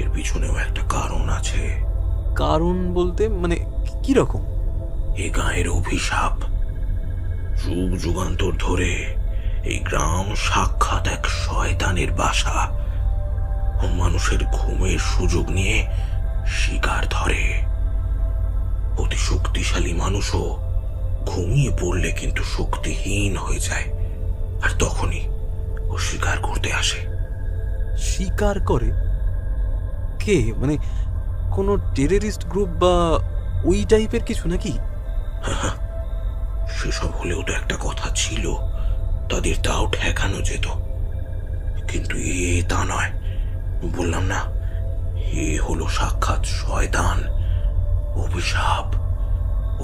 এর পিছনেও একটা কারণ আছে। কারণ বলতে মানে কি রকম? এ গায়ের অভিশাপ। যুগ যুগান্তর ধরে এই গ্রাম সাক্ষাৎ এক শয়তানের বাসা। মানুষের ঘুমের সুযোগ নিয়ে শিকার ধরে। অতি শক্তিশালী মানুষও ঘুমিয়ে পড়লে কিন্তু শক্তিহীন হয়ে যায়, আর তখনই ও শিকার করতে আসে। শিকার করে? কে? মানে কোনো টেররিস্ট গ্রুপ বা ওই টাইপের কিছু নাকি? সেসব হলেও তো একটা কথা ছিল, তাদের তাও ঠেকানো যেত, কিন্তু এ তা নয়। বললাম না, এ হলো সাক্ষাৎ শয়তান। অভিশাপ,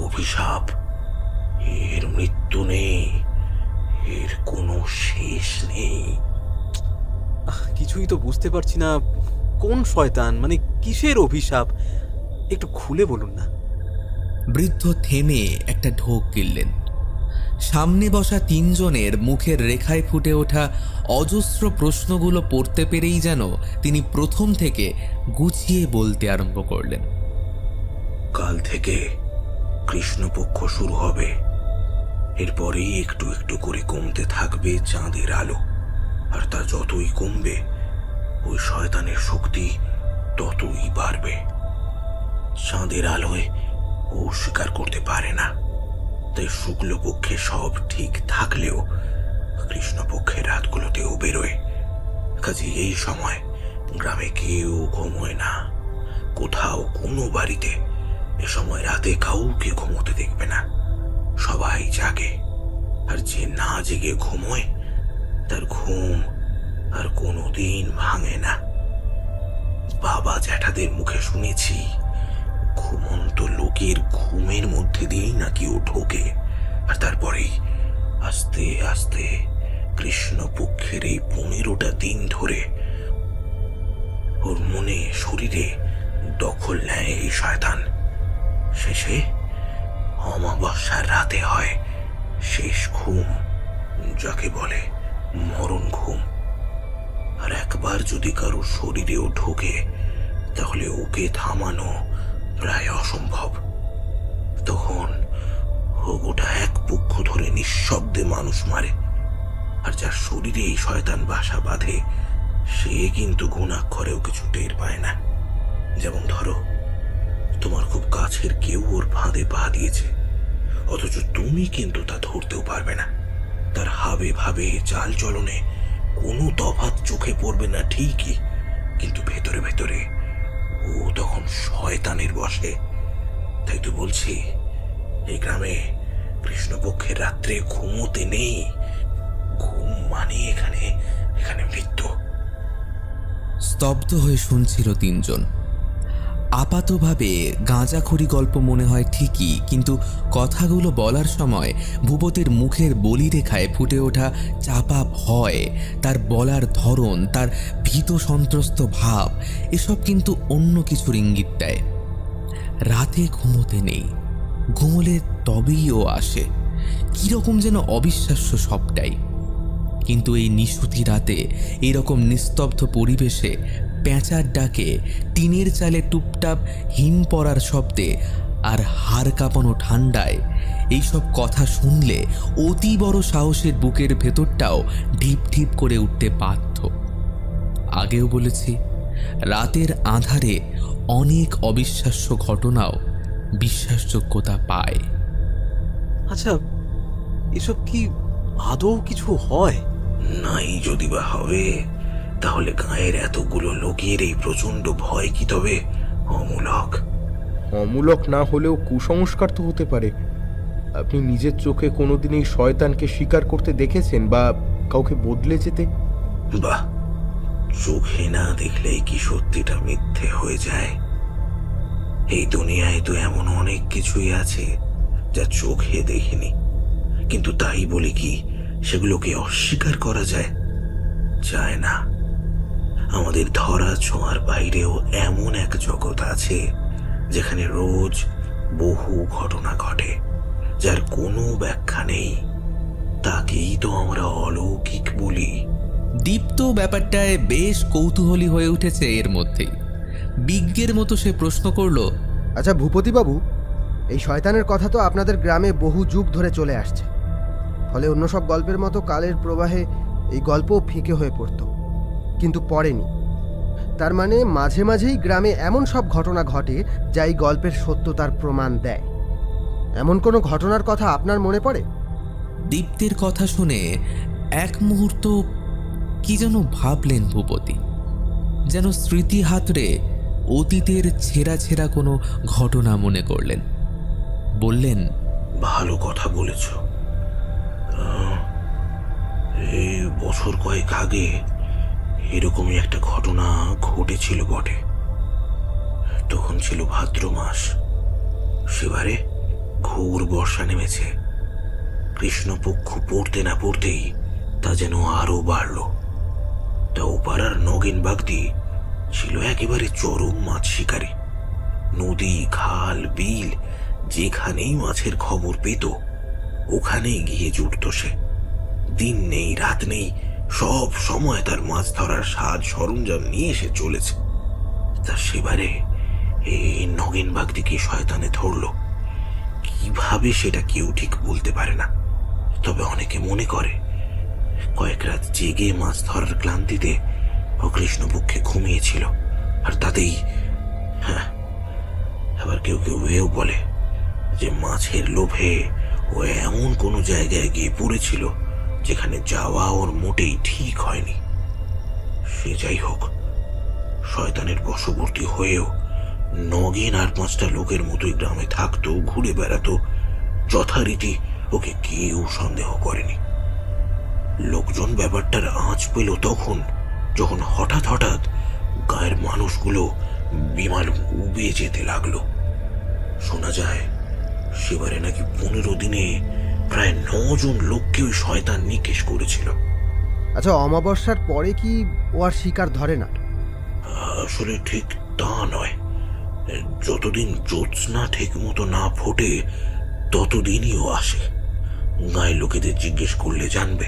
অভিশাপ। এর মৃত্যু নেই, এর কোনো শেষ নেই। কিছুই তো বুঝতে পারছি না। কোন শয়তান? মানে কিসের অভিশাপ? একটু খুলে বলুন না। বৃদ্ধ থেমে একটা ঢোক গিললেন। সামনে বসা তিনজনের মুখের রেখায় ফুটে ওঠা অজস্র প্রশ্নগুলো পড়তে পেরেই যেন তিনি প্রথম থেকে গুছিয়ে বলতে আরম্ভ করলেন। কাল থেকে কৃষ্ণপক্ষ শুরু হবে। এরপরেই একটু একটু করে কমতে থাকবে চাঁদের আলো, আর তা যতই কমবে ওই শয়তানের শক্তি ততই বাড়বে। চাঁদের আলোয় ও স্বীকার করতে পারে না, তাই শুক্লপক্ষে সব ঠিক থাকলেও কৃষ্ণপক্ষের রাতগুলোতেও বেরোয়। কাজে এই সময় গ্রামে কেউ ঘুমোয় না। কোথাও কোনো বাড়িতে এ সময় রাতে কাউকে ঘুমোতে দেখবে না, সবাই জাগে। আর যে না জেগে ঘুমোয় তার ঘুম আর কোনোদিন ভাঙে না। বাবা জ্যাঠাদের মুখে শুনেছি ঘুমন্ত লোকই লোকের ঘুমের মধ্যে দিয়েই নাকি ও ঢোকে, আর তারপরেই আস্তে আস্তে কৃষ্ণপক্ষের এই 15টা দিন ধরে ওর মনে শরীরে দখল নেয় এই শয়তান। শেষে অমাবস্যার রাতে হয় শেষ ঘুম, যাকে বলে মরণ ঘুম। আর একবার যদি কারো শরীরেও ঢোকে তাহলে ওকে থামানো প্রায় অসম্ভব। তখন ও গোটা এক পক্ষ ধরে নিঃশব্দে মানুষ মারে। আর যার শরীরে এই শয়তান বাসা বাঁধে সে কিন্তু ঘুণাক্ষরেও কিছু টের পায় না। যেমন ধরো, তোমার খুব কাছের কেউ ওর ফাঁদে পা দিয়েছে, অথচ তুমি কিন্তু তা ধরতেও পারবে না। তার হাবে ভাবে চাল চলনে কোনো তফাৎ চোখে পড়বে না ঠিকই, কিন্তু ভেতরে ভেতরে ও তখন শয়তানের বশে। তাই তো বলছি, এই গ্রামে কৃষ্ণপক্ষের রাত্রে ঘুমোতে নেই। ঘুম মানে এখানে মৃত্যু। স্তব্ধ হয়ে শুনছিল তিনজন। আপাতভাবে গাঁজাখড়ি গল্প মনে হয় ঠিকই, কিন্তু কথাগুলো বলার সময় ভূপতির মুখের বলিরেখায় ফুটে ওঠা চাপা ভয়, তার বলার ধরন, তার ভীত সন্ত্রস্ত ভাব, এসব কিন্তু অন্য কিছুর ইঙ্গিত দেয়। রাতে ঘুমোতে নেই, ঘুমোলে তবেই ও আসে। কীরকম যেন অবিশ্বাস্য সবটাই। কিন্তু এই নিশুতি রাতে এরকম নিস্তব্ধ পরিবেশে পেঁচার ডাকে, টিনের চালে টুপটাপ হিম পড়ার শব্দে আর হাড় কাঁপানো ঠান্ডায় এইসব কথা শুনলে অতি বড় সাহসের বুকের ভেতরটাও ঢিপ ঢিপ করে উঠতে বাধ্য। আগেও বলেছি, রাতের আঁধারে অনেক অবিশ্বাস্য ঘটনাও বিশ্বাসযোগ্যতা পায়। আচ্ছা, এসব কি আদৌ কিছু হয়? নাই যদি বা হবে, তাহলে গায়ের এতগুলো লোকের এই প্রচন্ড ভয় কি তবে অমূলক? অমূলক না হলেও কুসংস্কার তো হতে পারে। আপনি নিজের চোখে কোনোদিন এই শয়তানকে স্বীকার করতে দেখেছেন বা কাউকে বদলে যেতে? বাহ, চোখে না দেখলেই কি সত্যিটা মিথ্যে হয়ে যায়? এই দুনিয়ায় তো এমন অনেক কিছুই আছে যা চোখে দেখিনি, কিন্তু তাই বলে কি সেগুলোকে অস্বীকার করা যায়? যায় না। আমাদের ধরা ছোঁয়ার বাইরেও এমন এক জগৎ আছে যেখানে রোজ বহু ঘটনা ঘটে, যার কোনো ব্যাখ্যা নেই। তাকেই তো আমরা অলৌকিক বলি। দীপ্ত ব্যাপারটায় বেশ কৌতূহলী হয়ে উঠেছে এর মধ্যেই। বিজ্ঞের মতো সে প্রশ্ন করল, আচ্ছা ভূপতিবাবু, এই শয়তানের কথা তো আপনাদের গ্রামে বহু যুগ ধরে চলে আসছে, ফলে অন্য সব গল্পের মতো কালের প্রবাহে এই গল্পও ফিকে হয়ে পড়ত, কিন্তু পড়েনি। তার মানে মাঝে মাঝেই গ্রামে এমন সব ঘটনা ঘটে যা এই গল্পের সত্যতার প্রমাণ দেয়। এমন কোনো ঘটনার কথা আপনার মনে পড়ে? দীপ্তের কথা শুনে এক মুহূর্ত কি যেন ভাবলেন ভূপতি, যেন স্মৃতি হাতড়ে অতীতের ছেঁড়া ছেঁড়া কোনো ঘটনা মনে করলেন। বললেন, ভালো কথা বলেছ। এই বছর কয়েক আগে এরকমই একটা ঘটনা ঘটেছিল বটে। তখন ছিল ভাদ্র মাস। সেবারে ঘোর বর্ষা নেমেছে। কৃষ্ণপক্ষ পড়তে না পড়তেই তা যেন আরো বাড়ল। তা ওপাড়ার নগেন বাগদি ছিল একেবারে চরম মাছ শিকারী। নদী, খাল, বিল যেখানেই মাছের খবর পেত ওখানেই গিয়ে জুটত সে। দিন নেই রাত নেই, সব সময় তার মাছ ধরার সাজ সরঞ্জাম নিয়ে এসে চলেছে। তা সেবারে এই নগেন বাগদিকে শয়তানে ধরল। কিভাবে সেটা কেউ ঠিক বলতে পারে না, তবে অনেকে মনে করে কয়েক রাত জেগে মাছ ধরার ক্লান্তিতে ও কৃষ্ণপক্ষে ঘুমিয়েছিল, আর তাতেই হ্যাঁ, আবার কেউ কেউ এও বলে যে মাছের লোভে ও এমন কোনো জায়গায় গিয়ে পড়েছিল যেখানে যাওয়া ওর মোটেই ঠিক হয়নি। সে যাই হোক, শয়তানের বশবর্তী হয়েও নগেন আর 5টা লোকের মতোই গ্রামে থাকতো, ঘুরে বেড়াতো। যথারীতি ওকে কেউ সন্দেহ করেনি। লোকজন ব্যাপারটার আঁচ পেল তখন, যখন হঠাৎ হঠাৎ গায়ের মানুষগুলো বিমান উবে যেতে লাগলো। শোনা যায় সেবারে নাকি 15 দিনে প্রায় 9 জন লোককে ওই শয়তান নিকেশ করেছিল। আচ্ছা, অমাবস্যার পরে কি ও আর শিকার ধরে না? আসলে ঠিক তা নয়। যতদিন জ্যোৎস্না ঠিক মতো না ফোটে ততদিনই ও আসে। গায়ে লোকেদের জিজ্ঞেস করলে জানবে,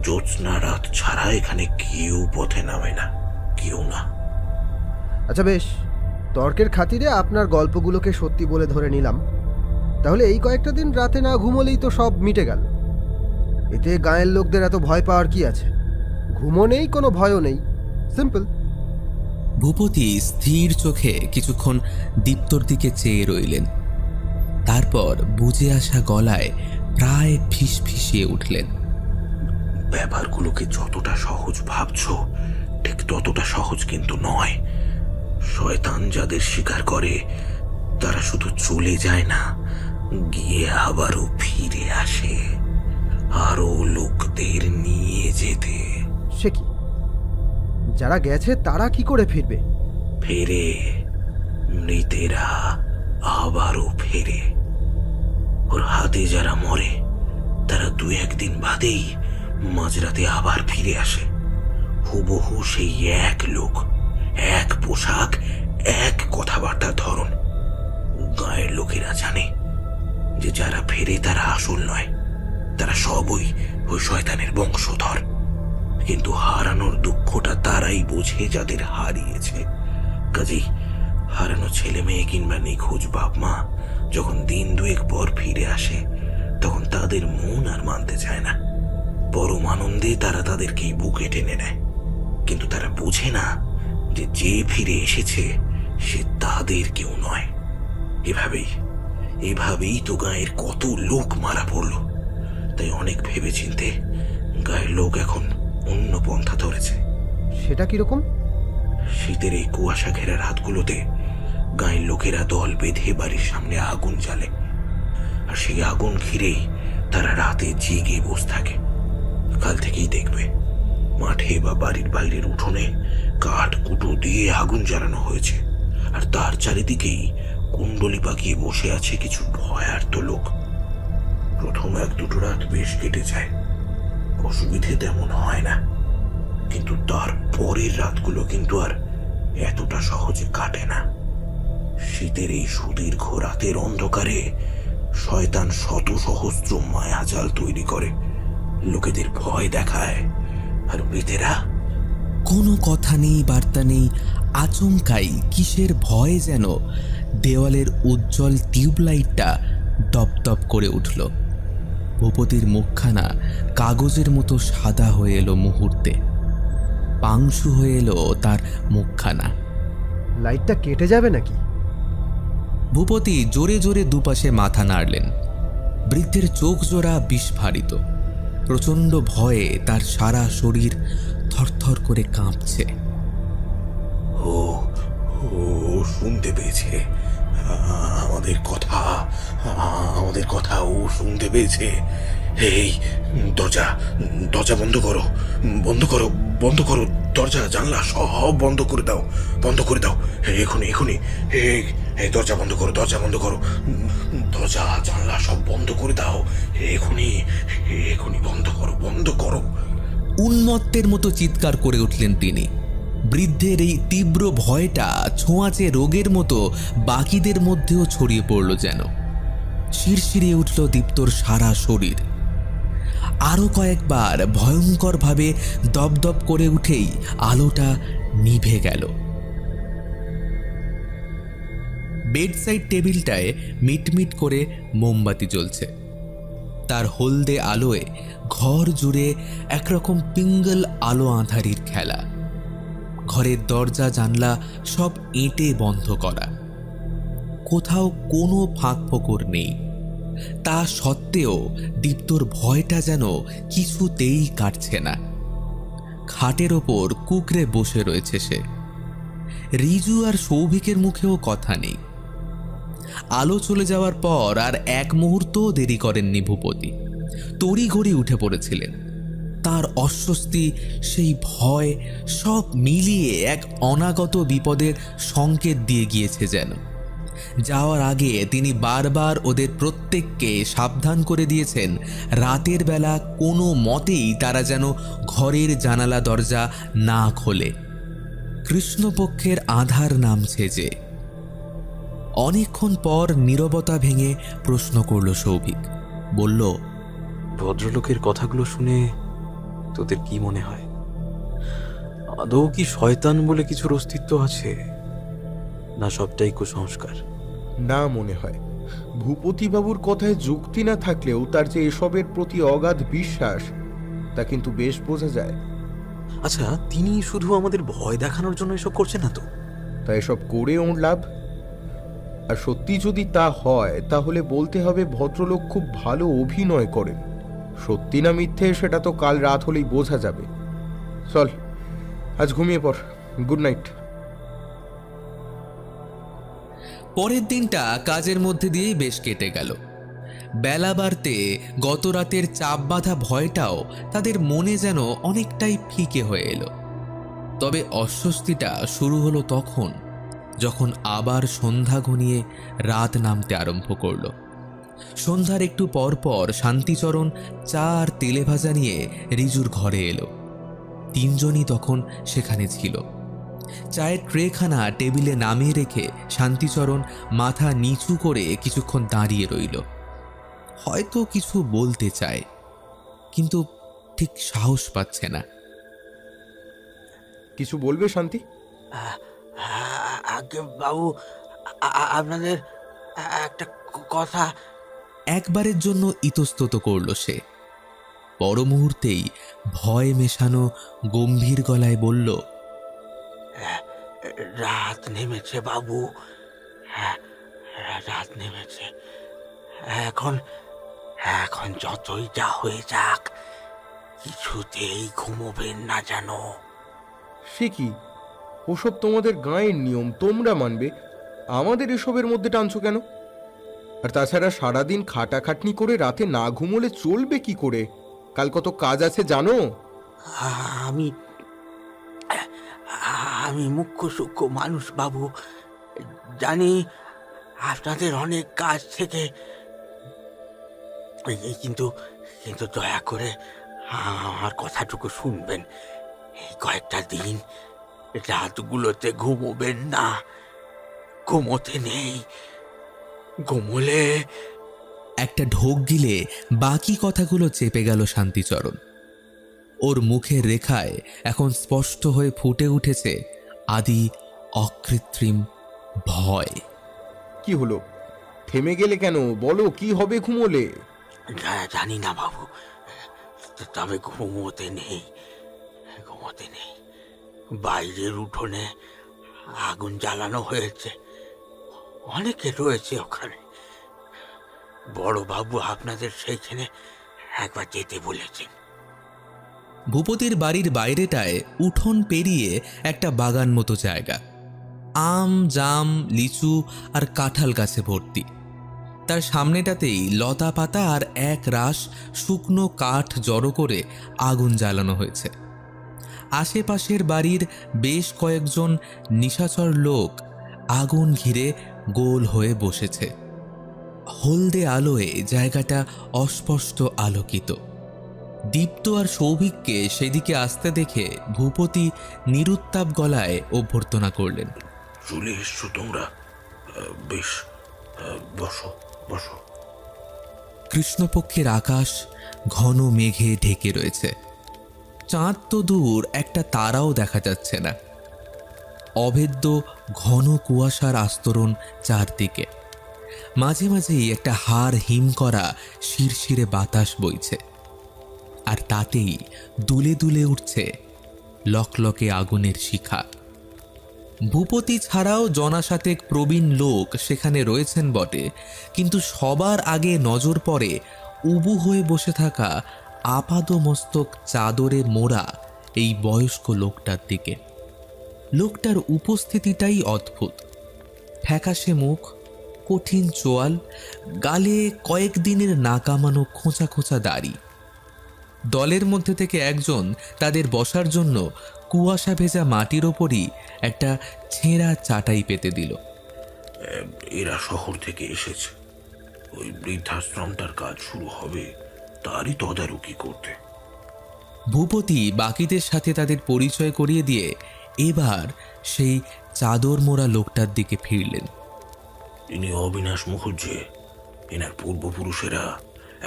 জ্যোৎস্না রাত ছাড়া এখানে কেউ পথে নামে না, কেউ না। আচ্ছা বেশ, তর্কের খাতিরে আপনার গল্পগুলোকে সত্যি বলে ধরে নিলাম। তাহলে এই কয়েকটা দিন রাতে না ঘুমোলেই তো সব মিটে গেল। এতে গায়ের লোকদের এত ভয় পাওয়ার কি আছে? ঘুমো নেই, কোনো ভয়ও নেই, সিম্পল। ভূপতি স্থির চোখে কিছুক্ষণ দীপ্তর দিকে চেয়ে রইলেন। তারপর বুঝে আসা গলায় প্রায় ফিসফিসিয়ে উঠলেন। ব্যাপারগুলোকে যতটা সহজ ভাবছো ঠিক ততটা সহজ কিন্তু নয়। শয়তান যাদের স্বীকার করে তারা শুধু চলে যায় না, গিয়ে আবারও ফিরে আসে আরো লোকদের নিয়ে যেতে। সে কি? যারা গেছে তারা কি করে ফিরবে? ফেরে, মৃতেরা আবারও ফেরে। ওর হাতে যারা মরে তারা 2-1 দিন বাদেই মাঝরাতে আবার ফিরে আসে। হুবহু সেই এক লোক, এক পোশাক, এক কথাবার্তার ধরন। গায়ের লোকেরা জানে যে যারা ফেরে তারা আসল নয়, তারা সবই ওই শয়তানের বংশধর। কিন্তু হারানোর দুঃখটা তারাই বোঝে যাদের হারিয়েছে। কাজেই হারানো ছেলে মেয়ে কিংবা নিখোঁজ বাপ মা যখন দিন 2 পর ফিরে আসে তখন তাদের মন আর মানতে চায় না। পরম আনন্দে তারা তাদেরকেই বুকে টেনে নেয়। কিন্তু তারা বোঝে না যে যে ফিরে এসেছে সে তাদের কেউ নয়। এভাবেই তো গায়ের কত লোক মারা পড়ল। তাই অনেক ভেবেচিন্তে গায়ের লোক এখন অন্য পন্থা ধরেছে। সেটা কিরকম? শীতের এই কুয়াশা ঘেরা রাতগুলোতে গায়ের লোকেরা দল বেঁধে বাড়ির সামনে আগুন জ্বালে, আর সেই আগুন ঘিরেই তারা রাতে জেগে বসে থাকে। কাল থেকেই দেখবে মাঠে বা বাড়ির বাইরের উঠোনে কাঠ কুটো দিয়ে আগুন জ্বালানো হয়েছে, আর তার চারিদিকেই কুণ্ডলি পাকিয়ে বসে আছে কিছু ভয়ার্ত লোক। প্রথম 1-2 রাত বেশ কেটে যায়, অসুবিধে তেমন হয় না। কিন্তু তার পরের রাতগুলো কিন্তু আর এতটা সহজে কাটে না। শীতের এই সুদীর্ঘ রাতের অন্ধকারে শয়তান শত সহস্র মায়াজাল তৈরি করে, লোকেদের ভয় দেখায়। আর মৃতেরা কোনো কথা নেই, বার্তা নেই, আচমকাই কিসের ভয়ে যেন দেওয়ালের উজ্জ্বল টিউবলাইটটা দপদপ করে উঠল। ভূপতির মুখখানা কাগজের মতো সাদা হয়ে এলো মুহূর্তে। পাংশু হয়ে এলো তার মুখখানা। লাইটটা কেটে যাবে নাকি? ভূপতি জোরে জোরে দুপাশে মাথা নাড়লেন। বৃদ্ধের চোখ জোড়া বিস্ফারিত। প্রচণ্ড ভয়ে তার সারা শরীর থরথর করে কাঁপছে। ও শুনতে পেয়েছে আমাদের কথা ও শুনতে পেয়েছে। এই দরজা বন্ধ করো, দরজা জানলা সব বন্ধ করে দাও এখনই। এই দরজা বন্ধ করো, দরজা জানলা সব বন্ধ করে দাও এখনই, বন্ধ করো। উন্মত্তের মতো চিৎকার করে উঠলেন তিনি। বৃদ্ধের এই তীব্র ভয়টা ছোঁয়াচে রোগের মতো বাকিদের মধ্যেও ছড়িয়ে পড়ল যেন। শিরশিরিয়ে উঠল দীপ্তর সারা শরীর। আরও কয়েকবার ভয়ঙ্করভাবে দপদপ করে উঠেই আলোটা নিভে গেল। বেডসাইড টেবিলটায় মিটমিট করে মোমবাতি জ্বলছে। তার হলদে আলোয় ঘর জুড়ে একরকম পিঙ্গল আলো আঁধারির খেলা। ঘরের দরজা জানলা সব এঁটে বন্ধ করা, কোথাও কোনো ফাঁক ফোকর নেই। তা সত্ত্বেও দীপ্তর ভয়টা যেন কিছুতেই কাটছে না। খাটের ওপর কুকড়ে বসে রয়েছে সে। রিজু আর সৌভিকের মুখেও কথা নেই। আলো চলে যাওয়ার পর আর এক মুহূর্তও দেরি করেননি ভূপতি। তড়িঘড়ি উঠে পড়েছিলেন। তার অস্বস্তি, সেই ভয় সব মিলিয়ে এক অনাগত বিপদের সংকেত দিয়ে গিয়েছে যেন। যাওয়ার আগে তিনি বারবার ওদের প্রত্যেককে সাবধান করে দিয়েছেন রাতের বেলা কোনো মতেই তারা যেন ঘরের জানালা দরজা না খোলে। কৃষ্ণপক্ষের আঁধার নামছে যে। অনেকক্ষণ পর নীরবতা ভেঙে প্রশ্ন করল সৌভিক। বলল, ভদ্রলোকের কথাগুলো শুনে তোদের কি মনে হয়? আদৌ কি শয়তান বলে কিছুর অস্তিত্ব আছে, না সবটাই কুসংস্কার? না মনে হয়। ভূপতিবাবুর কথায় যুক্তি না থাকলেও তার যে এসবের প্রতি অগাধ বিশ্বাস তা কিন্তু বেশ বোঝা যায়। আচ্ছা, তিনি শুধু আমাদের ভয় দেখানোর জন্য এসব করছেন না তো? তা এসব করে ওর লাভ? আর সত্যি যদি তা হয় তাহলে বলতে হবে ভদ্রলোক খুব ভালো অভিনয় করেন। সত্যি না মিথ্যে সেটা তো কাল রাত হলেই বোঝা যাবে। চল, আজ ঘুমিয়ে পড়। Good night. পরের দিনটা কাজের মধ্যে দিয়েই বেশ কেটে গেল। বেলা বাড়তে গত রাতের চাপ বাঁধা ভয়টাও তাদের মনে যেন অনেকটাই ফিকে হয়ে এলো। তবে অস্বস্তিটা শুরু হলো তখন যখন আবার সন্ধ্যা ঘনিয়ে রাত নামতে আরম্ভ করল। সন্ধ্যার একটু পর পর শান্তিচরণ চা আর তেলে ভাজা নিয়ে রিজুর ঘরে এলো। তিনজনই তখন সেখানে ছিল। চায়ের ট্রেখানা টেবিলে নামিয়ে রেখে শান্তিচরণ মাথা নিচু করে কিছুক্ষণ দাঁড়িয়ে রইল। হয়তো কিছু বলতে চায়, কিন্তু ঠিক সাহস পাচ্ছে না। কিছু বলবে শান্তি? আগে বাবু, আপনাদের একটা কথা। একবারের জন্য ইতস্তত করল সে। পর মুহূর্তেই ভয় মেশানো গম্ভীর গলায় বলল, রাত নেমেছে বাবু, হ্যাঁ রাত নেমেছে। এখন এখন যতই যা হয়ে যাক কিছুতেই ঘুমোবেন না জানো। সে কি? ওসব তোমাদের গাঁয়ের নিয়ম, তোমরা মানবে, আমাদের এসবের মধ্যে টানছো কেন? আর তাছাড়া সারাদিন খাটাখাটনি করে রাতে না ঘুমোলে চলবে কি করে? কাল কত কাজ আছে জানো? আমি আমি মুখ্য সূক্ষ্ম মানুষ বাবু, জানি আপনাদের অনেক কাজ থেকে, কিন্তু কিন্তু দয়া করে আমার কথাটুকু শুনবেন। এই কয়েকটা দিন রাতগুলোতে ঘুমোবেন না, ঘুমোতে নেই। ঘুমোলে একটা ঢোক গিলে বাকি কথাগুলো চেপে গেল শান্তিচরণ। ওর মুখের রেখায় এখন স্পষ্ট হয়ে ফুটে উঠেছে আদি অকৃত্রিম ভয়। কি হলো? থেমে গেলে কেন? বলো, কি হবে ঘুমোলে? জানি না বাবু, তবে ঘুমোতে নেই, ঘুমোতে নেই। বাইরের উঠোনে আগুন জ্বালানো হয়েছে, অনেকে রয়েছে ওখানে। বড় বাবু আপনাদের সেইখানে একবার যেতে বলেছেন। ভূপতির বাড়ির বাইরেটায় উঠোন পেরিয়ে একটা বাগান মতো জায়গা। আম, জাম, লিচু আর কাঁঠাল গাছে ভর্তি। তার সামনেটাতেই লতা পাতা আর এক রাশ শুকনো কাঠ জড়ো করে আগুন জ্বালানো হয়েছে। আশেপাশের বাড়ির বেশ কয়েকজন নিশাচর লোক আগুন ঘিরে গোল হয়ে বসেছে। হলদে আলোয় জায়গাটা অস্পষ্ট আলোকিত। দীপ্ত আর সৌভিককে সেদিকে আসতে দেখে ভূপতি নিরুত্তাপ গলায় অভ্যর্থনা করলেন। চলে এসছো তোমরা? বেশ, বসো বসো। কৃষ্ণপক্ষের আকাশ ঘন মেঘে ঢেকে রয়েছে। চাঁদ তো দূর, একটা তারাও দেখা যাচ্ছে না। অভেদ্য ঘন কুয়াশার আস্তরণ চারদিকে। মাঝে মাঝেই একটা হাড় হিম করা শিরশিরে বাতাস বইছে, আর তাতেই দুলে দুলে উঠছে লকলকে আগুনের শিখা। ভূপতি ছাড়াও জনাশাতেক প্রবীণ লোক সেখানে রয়েছেন বটে, কিন্তু সবার আগে নজর পড়ে উবু হয়ে বসে থাকা আপাদমস্তক চাদরে মোড়া এই বয়স্ক লোকটার দিকে। লোকটার উপস্থিতিটাই অদ্ভুত। ফ্যাকাশে মুখ, কঠিন চোয়াল, গালে কয়েকদিনের না কামানো খোঁচা খোঁচা দাড়ি। দলের মধ্যে থেকে একজন তাদের বসার জন্য কুয়াশা ভেজা মাটির ওপরই একটা ছেঁড়া চাটাই পেতে দিল। এরা শহর থেকে এসেছে। ওই বৃদ্ধাশ্রমটার কাজ শুরু হবে তারই তদারকি করতে। ভূপতি বাকিদের সাথে তাদের পরিচয় করিয়ে দিয়ে এবার সেই চাদর মোড়া লোকটার দিকে ফিরলেন। ইনি অবিনাশ মুখুজ্জে। এনার পূর্বপুরুষেরা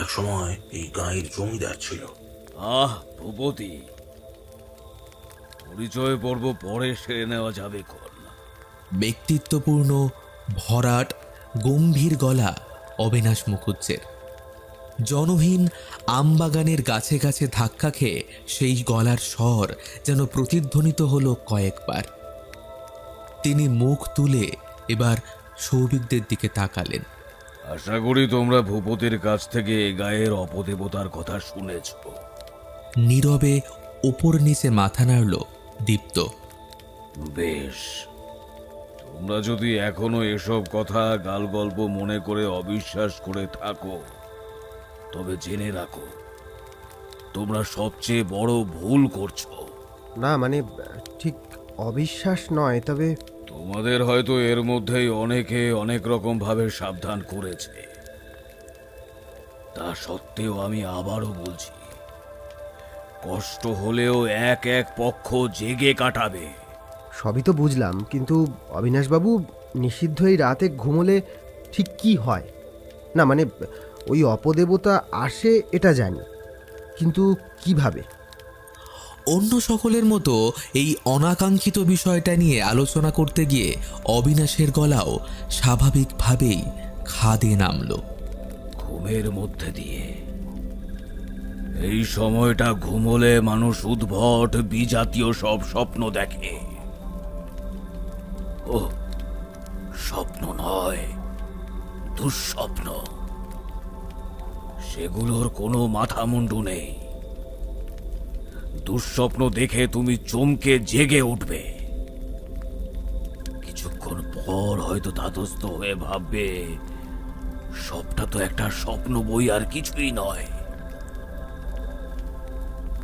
একসময় এই গাঁয়ের জমিদার ছিল। আহ ভূপতি, পরিচয় পর্ব পরে সেরে নেওয়া যাবে কর। ব্যক্তিত্বপূর্ণ, ভরাট, গম্ভীর গলা অবিনাশ মুখুজ্জের। জনহীন আমবাগানের গাছে গাছে ধাক্কা খেয়ে সেই গলার স্বর যেন প্রতিধ্বনিত হলো কয়েকবার। তিনি মুখ তুলে এবার সৌভিকদের দিকে তাকালেন। আশা করি তোমরা ভূপতির কাছ থেকে এ গায়ের অপদেবতার কথা শুনেছ। নীরবে ওপর নিচে মাথা নাড়ল দীপ্ত। বেশ, তোমরা যদি এখনো এসব কথা গালগল্প মনে করে অবিশ্বাস করে থাকো, তবে জেনে রাখো তোমরা সবচেয়ে বড় ভুল করছো। না মানে ঠিক অবিশ্বাস নয়, তবে তোমাদের হয়তো এর মধ্যেই অনেকে অনেক রকম ভাবে সাবধান করেছে। তা সত্ত্বেও আমি আবারও বলছি, কষ্ট হলেও এক এক পক্ষ জেগে কাটাবে। সবই তো বুঝলাম, কিন্তু অবিনাশবাবু নিষিদ্ধ এই রাতে ঘুমোলে ঠিক কি হয়? না মানে ওই অপদেবতা আসে এটা জানি, কিন্তু কিভাবে? অন্য সকলের মতো এই অনাকাঙ্ক্ষিত বিষয়টা নিয়ে আলোচনা করতে গিয়ে অবিনাশের গলাও স্বাভাবিকভাবেই খাদে নামল। ঘুমের মধ্যে দিয়ে। এই সময়টা ঘুমোলে মানুষ উদ্ভট বিজাতীয় সব স্বপ্ন দেখে। ও স্বপ্ন নয়, দুঃস্বপ্ন। সেগুলোর কোনো মাথা মুন্ডু নেই। দুঃস্বপ্ন দেখে তুমি চমকে জেগে উঠবে। কিছুক্ষণ পর হয়তো তাতস্থ হয়ে ভাববে সবটা তো একটা স্বপ্ন বই, আর কিছুই নয়।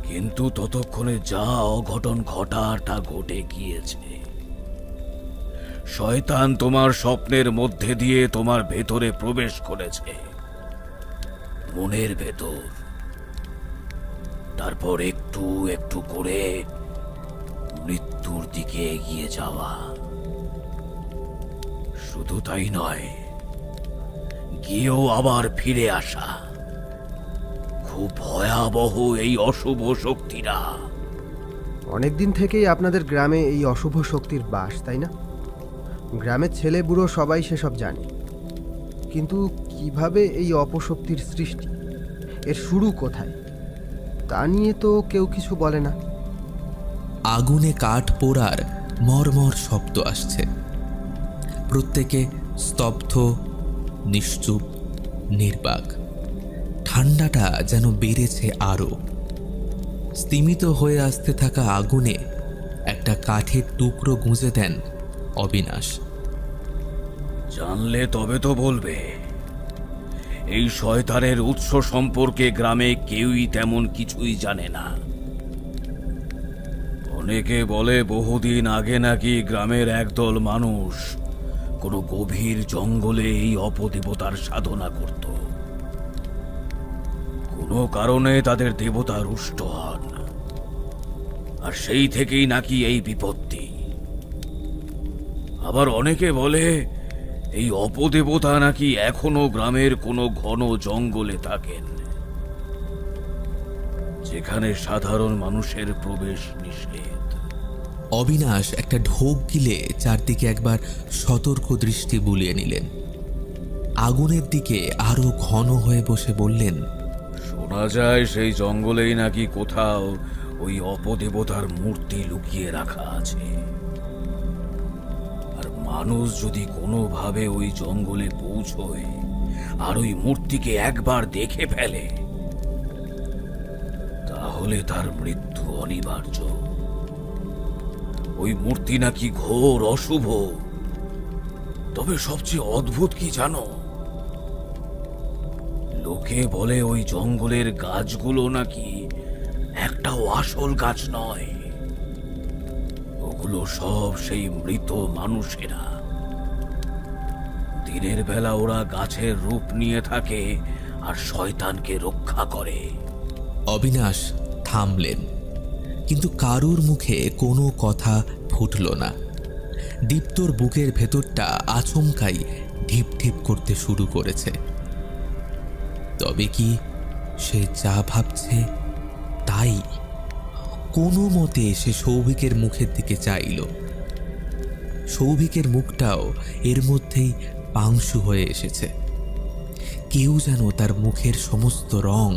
কিন্তু ততক্ষণে যা অঘটন ঘটার তা ঘটে গিয়েছে। শয়তান তোমার স্বপ্নের মধ্যে দিয়ে তোমার ভেতরে প্রবেশ করেছে, মনের ভেতর। তারপর একটু একটু করে মৃত্যুর দিকে এগিয়ে যাওয়া। শুধু তাই নয়, গিয়েও আবার ফিরে আসা। খুব ভয়াবহ এই অশুভ শক্তিরা। অনেকদিন থেকেই আপনাদের গ্রামে এই অশুভ শক্তির বাস, তাই না? গ্রামের ছেলে বুড়ো সবাই সেসব জানে, কিন্তু কিভাবে এই অপশক্তির সৃষ্টি, এর শুরু কোথায়, তা নিয়ে তো কেউ কিছু বলে না। আগুনে কাঠ পোড়ার মর্মর শব্দ আসছে। প্রত্যেকে স্তব্ধ, নিশ্চুপ, নির্বাক। ঠান্ডাটা যেন বেড়েছে আরো। স্তিমিত হয়ে আসতে থাকা আগুনে একটা কাঠের টুকরো গুঁজে দেন অবিনাশ। জানলে তবে তো বলবে। এই শয়তানের উৎস সম্পর্কে গ্রামে কেউই তেমন কিছুই জানে না। অনেকে বলে বহুদিন আগে নাকি গ্রামের একদল মানুষ কোনো গভীর জঙ্গলে এই অপদেবতার সাধনা করত। কোনো কারণে তাদের দেবতা রুষ্ট হন, আর সেই থেকেই নাকি এই বিপত্তি। আবার অনেকে বলে এই অপদেবতা নাকি এখনো গ্রামের কোনো ঘন জঙ্গলে থাকেন, যেখানে সাধারণ মানুষের প্রবেশ নিষেধ। অবিনাশ একটা ঢোক গিলে চারদিকে একবার সতর্ক দৃষ্টি বুলিয়ে নিলেন। আগুনের দিকে আরো ঘন হয়ে বসে বললেন, শোনা যায় সেই জঙ্গলেই নাকি কোথাও ওই অপদেবতার মূর্তি লুকিয়ে রাখা আছে। আর মানুষ যদি কোনোভাবে ওই জঙ্গলে পৌঁছয় আর ওই মূর্তিকে একবার দেখে ফেলে, তাহলে তার মৃত্যু অনিবার্য। ওই মূর্তি নাকি ঘোর অশুভ। তবে সবচেয়ে অদ্ভুত কি জানো? লোকে বলে ওই জঙ্গলের গাছগুলো নাকি একটাও আসল গাছ নয়। ওগুলো সব সেই মৃত মানুষেরা। দিনের বেলা ওরা গাছের রূপ নিয়ে থাকে আর শয়তানকে রক্ষা করে। অবিনাশ থামলেন, কিন্তু কারুর মুখে কোনো কথা ফুটল না। দীপ্তর বুকের ভেতরটা আচমকাই ঢিপ ঢিপ করতে শুরু করেছে। তবে কি সে যা ভাবছে তাই? কোনো মতে সে সৌভিকের মুখের দিকে চাইল। সৌভিকের মুখটাও এর মধ্যেই পাংশু হয়ে এসেছে। কেউ যেন তার মুখের সমস্ত রং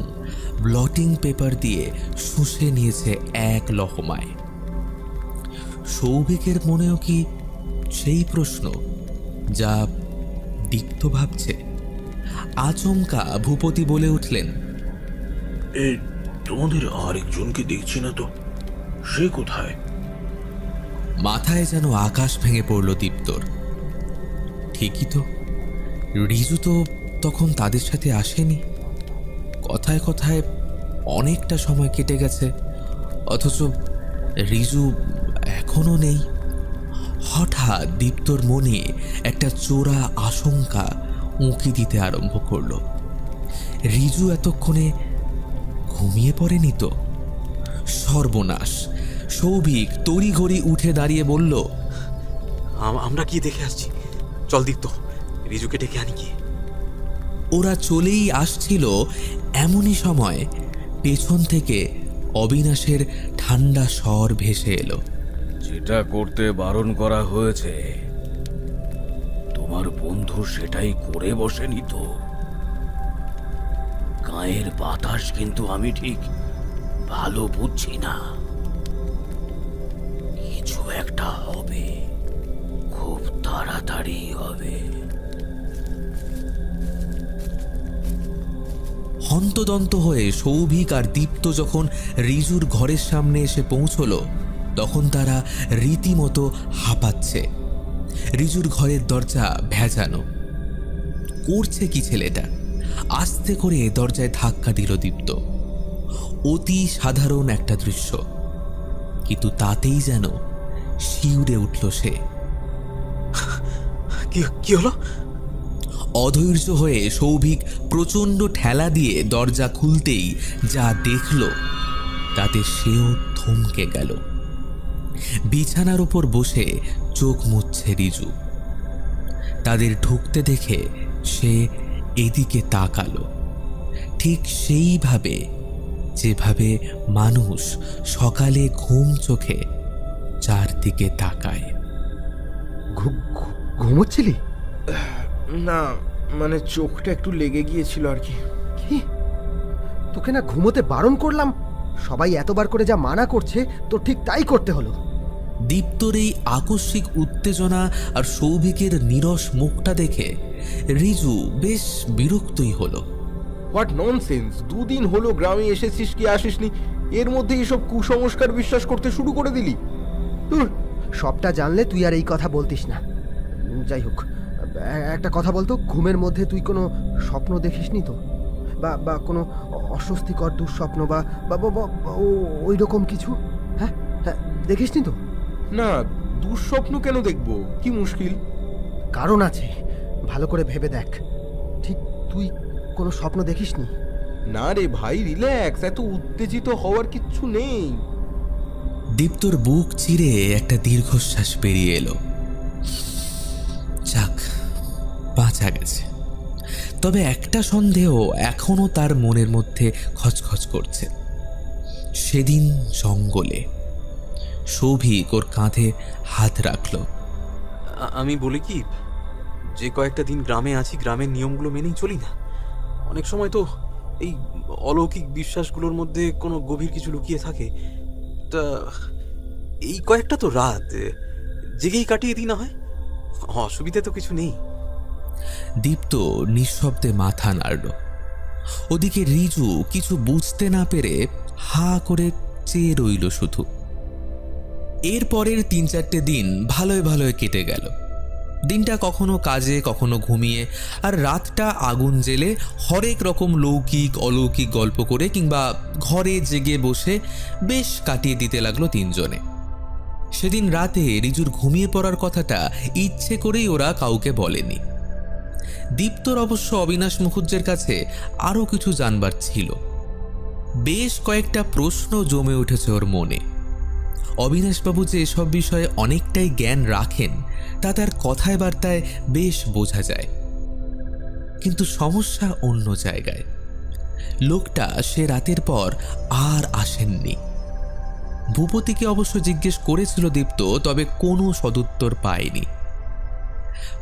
ব্লটিং পেপার দিয়ে শুষে নিয়েছে এক লহমায়। সৌভিকের মনেও কি সেই প্রশ্ন যা দীপ্ত ভাবছে? আচমকা ভূপতি বলে উঠলেন, এই তোমাদের আরেকজনকে দেখছি না তো, সে কোথায়? মাথায় যেন আকাশ ভেঙে পড়ল দীপ্তর। ঠিকই তো, রিজু তো তখন তাদের সাথে আসেনি। কথায় কথায় অনেকটা সময় কেটে গেছে, অথচ রিজু এখনো নেই। হঠাৎ দীপ্তর মনে একটা চোরা আশঙ্কা উঁকি দিতে আরম্ভ করলো। রিজু এতক্ষণে ঘুমিয়ে পড়েনি তো? সর্বনাশ! সৌভিক তড়িঘড়ি উঠে দাঁড়িয়ে বলল, আমরা কি দেখে আসছি, চল দীপ্ত, রিজুকে ডেকে আনি কি। ওরা চলেই আসছিল, এমনই সময় পেছন থেকে অবিনাশের ঠান্ডা স্বর ভেসে এলো। যেটা করতে বারণ করা হয়েছে তোমার বন্ধু সেটাই করে বসেনি তো? গায়ের বাতাস কিন্তু আমি ঠিক ভালো বুঝছি না। কিছু একটা হবে, খুব তাড়াতাড়ি হবে। হন্তদন্ত হয়ে সৌভিক আর দীপ্ত যখন রিজুর ঘরের সামনে এসে পৌঁছলো, তখন তারা রীতিমতো হাঁপাচ্ছে। রিজুর ঘরের দরজা ভেজানো। করছে কি ছেলেটা? আস্তে করে দরজায় ধাক্কা দিল দীপ্ত। অতি সাধারণ একটা দৃশ্য, কিন্তু তাতেই যেন শিউরে উঠল সে। কি হলো? অধৈর্য হয়ে সৌভিক প্রচণ্ড ঠেলা দিয়ে দরজা খুলতেই যা দেখল তাতে সেও থমকে গেল। বিছানার উপর বসে চোখ মুছছে রিজু। তাদের ঢুকতে দেখে সে এদিকে তাকালো, ঠিক সেইভাবে যেভাবে মানুষ সকালে ঘুম চোখে চারদিকে তাকায়। ঘুমোচ্ছিলি? না, মানে চোখটা একটু লেগে গিয়েছিল আর কি। কি? তোকে না ঘুমোতে বারণ করলাম? সবাই এতবার করে যা মানা করছে তো ঠিক তাই করতে হলো। দীপ্তর এই আকস্মিক উত্তেজনা আর সৌভিকের নীরস মুখটা দেখে রিজু বেশ বিরক্তই হলো। What nonsense! 2 দিন হলো গ্রামে এসেছিস কি আসিসনি, এর মধ্যে এসব কুসংস্কার বিশ্বাস করতে শুরু করে দিলি। সবটা জানলে তুই আর এই কথা বলতিস না। যাই হোক, একটা কথা বলতো, ঘুমের মধ্যে তুই কোনো স্বপ্ন দেখিসনি তো? বা কোনো অস্বস্তিকর দুঃস্বপ্ন বা ওই রকম কিছু? হ্যাঁ হ্যাঁ, দেখিসনি তো? না, দুঃস্বপ্ন কেন দেখবো? কি মুশকিল? কারণ আছে, ভালো করে ভেবে দেখ। ঠিক তুই কোনো স্বপ্ন দেখিসনি? না রে ভাই, রিল্যাক্স, এত উত্তেজিত হওয়ার কিচ্ছু নেই। দীপ্তর বুক চিরে একটা দীর্ঘশ্বাস বেরিয়ে এলো। যাক, বাঁচা গেছে। তবে একটা সন্দেহ এখনো তার মনের মধ্যে খচখচ করছে। সেদিন জঙ্গলে সৌভিক ওর কাঁধে হাত রাখল। আমি বলি কি, যে কয়েকটা দিন গ্রামে আছি, গ্রামের নিয়মগুলো মেনেই চলি না। অনেক সময় তো এই অলৌকিক বিশ্বাসগুলোর মধ্যে কোনো গভীর কিছু লুকিয়ে থাকে। তা এই কয়েকটা তো রাত জেগেই কাটিয়ে দিই না হয়, অসুবিধা তো কিছু নেই। দীপ্ত নিঃশব্দে মাথা নাড়ল। ওদিকে রিজু কিছু বুঝতে না পেরে হা করে চেয়ে রইল শুধু। এরপরের 3-4টে দিন ভালোই ভালোই কেটে গেল। দিনটা কখনো কাজে, কখনো ঘুমিয়ে, আর রাতটা আগুন জেলে হরেক রকম লৌকিক অলৌকিক গল্প করে কিংবা ঘরে জেগে বসে বেশ কাটিয়ে দিতে লাগলো 3 জনে। সেদিন রাতে রিজুর ঘুমিয়ে পড়ার কথাটা ইচ্ছে করেই ওরা কাউকে বলেনি। দীপ্তর অবশ্য অবিনাশ মুখুজ্জের কাছে আরও কিছু জানবার ছিল। বেশ কয়েকটা প্রশ্ন জমে উঠেছে ওর মনে। অবিনাশবাবু যে এসব বিষয়ে অনেকটাই জ্ঞান রাখেন তা তার কথায় বার্তায় বেশ বোঝা যায়, কিন্তু সমস্যা অন্য জায়গায়। লোকটা সে রাতের পর আর আসেননি। ভূপতিকে অবশ্য জিজ্ঞেস করেছিল দীপ্ত, তবে কোনো সদুত্তর পায়নি।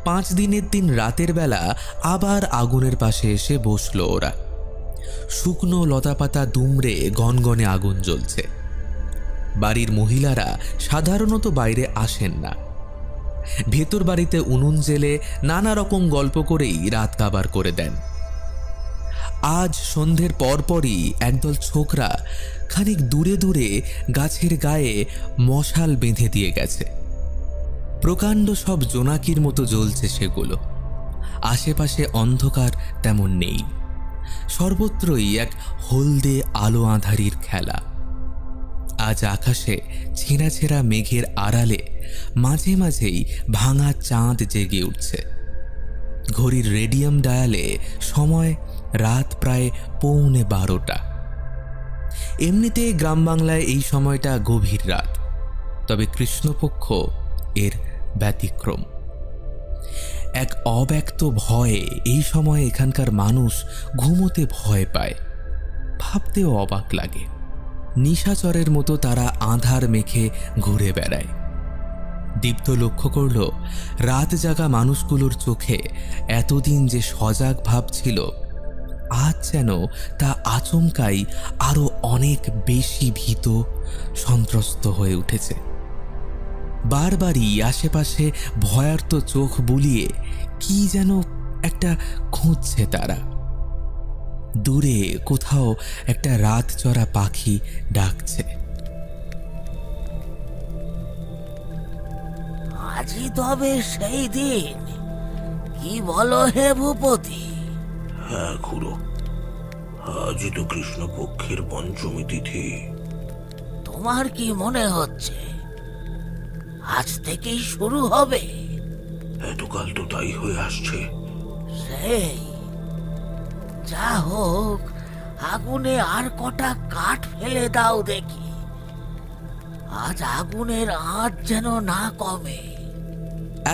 5 দিনের দিন রাতের বেলা আবার আগুনের পাশে এসে বসল ওরা। শুকনো লতাপাতা দুমড়ে গনগনে আগুন জ্বলছে। বাড়ির মহিলারা সাধারণত বাইরে আসেন না। ভেতর বাড়িতে উনুন জেলে নানা রকম গল্প করেই রাত কাবার করে দেন। আজ সন্ধ্যের পরপরই একদল ছোকরা খানিক দূরে দূরে গাছের গায়ে মশাল বেঁধে দিয়ে গেছে। প্রকাণ্ড সব জোনাকির মতো জ্বলছে সেগুলো। আশেপাশে অন্ধকার তেমন নেই, সর্বত্রই এক হলদে আলো আঁধারির খেলা। আজ আকাশে ছেঁড়া ছেঁড়া মেঘের আড়ালে মাঝে মাঝেই ভাঙা চাঁদ জেগে উঠছে। ঘড়ির রেডিয়াম ডায়ালে সময় রাত প্রায় 11:15। এমনিতে গ্রাম বাংলায় এই সময়টা গভীর রাত, তবে কৃষ্ণপক্ষ এর ব্যতিক্রম। এক অব্যক্ত ভয়ে এই সময় এখানকার মানুষ ঘুমোতে ভয় পায়, ভাবতেও অবাক লাগে। নিশাচরের মতো তারা আঁধার মেখে ঘুরে বেড়ায়। দীপ্ত লক্ষ্য করল রাত জাগা মানুষগুলোর চোখে এতদিন যে সজাগ ভাব ছিল, আজ যেন তা আচমকাই আরো অনেক বেশি ভীত সন্ত্রস্ত হয়ে উঠেছে। বারবারই আশেপাশে ভয়ার্ত চোখ বুলিয়ে কি যেন একটা খুঁজছে তারা। দূরে কোথাও একটা রাত চড়া পাখি ডাকছে। আজই তবে সেই দিন, কি বলো হে ভূপতি? হ্যাঁ খুড়ো, আজই তো কৃষ্ণপক্ষের পঞ্চমী তিথি। তোমার কি মনে হচ্ছে আজ থেকেই শুরু হবে? এতকাল তো তাই হয়ে আসছে। সেই যা হোক, আগুনে আর কটা কাঠ ফেলে দাও দেখি, আজ আগুনের আঁচ যেন না কমে।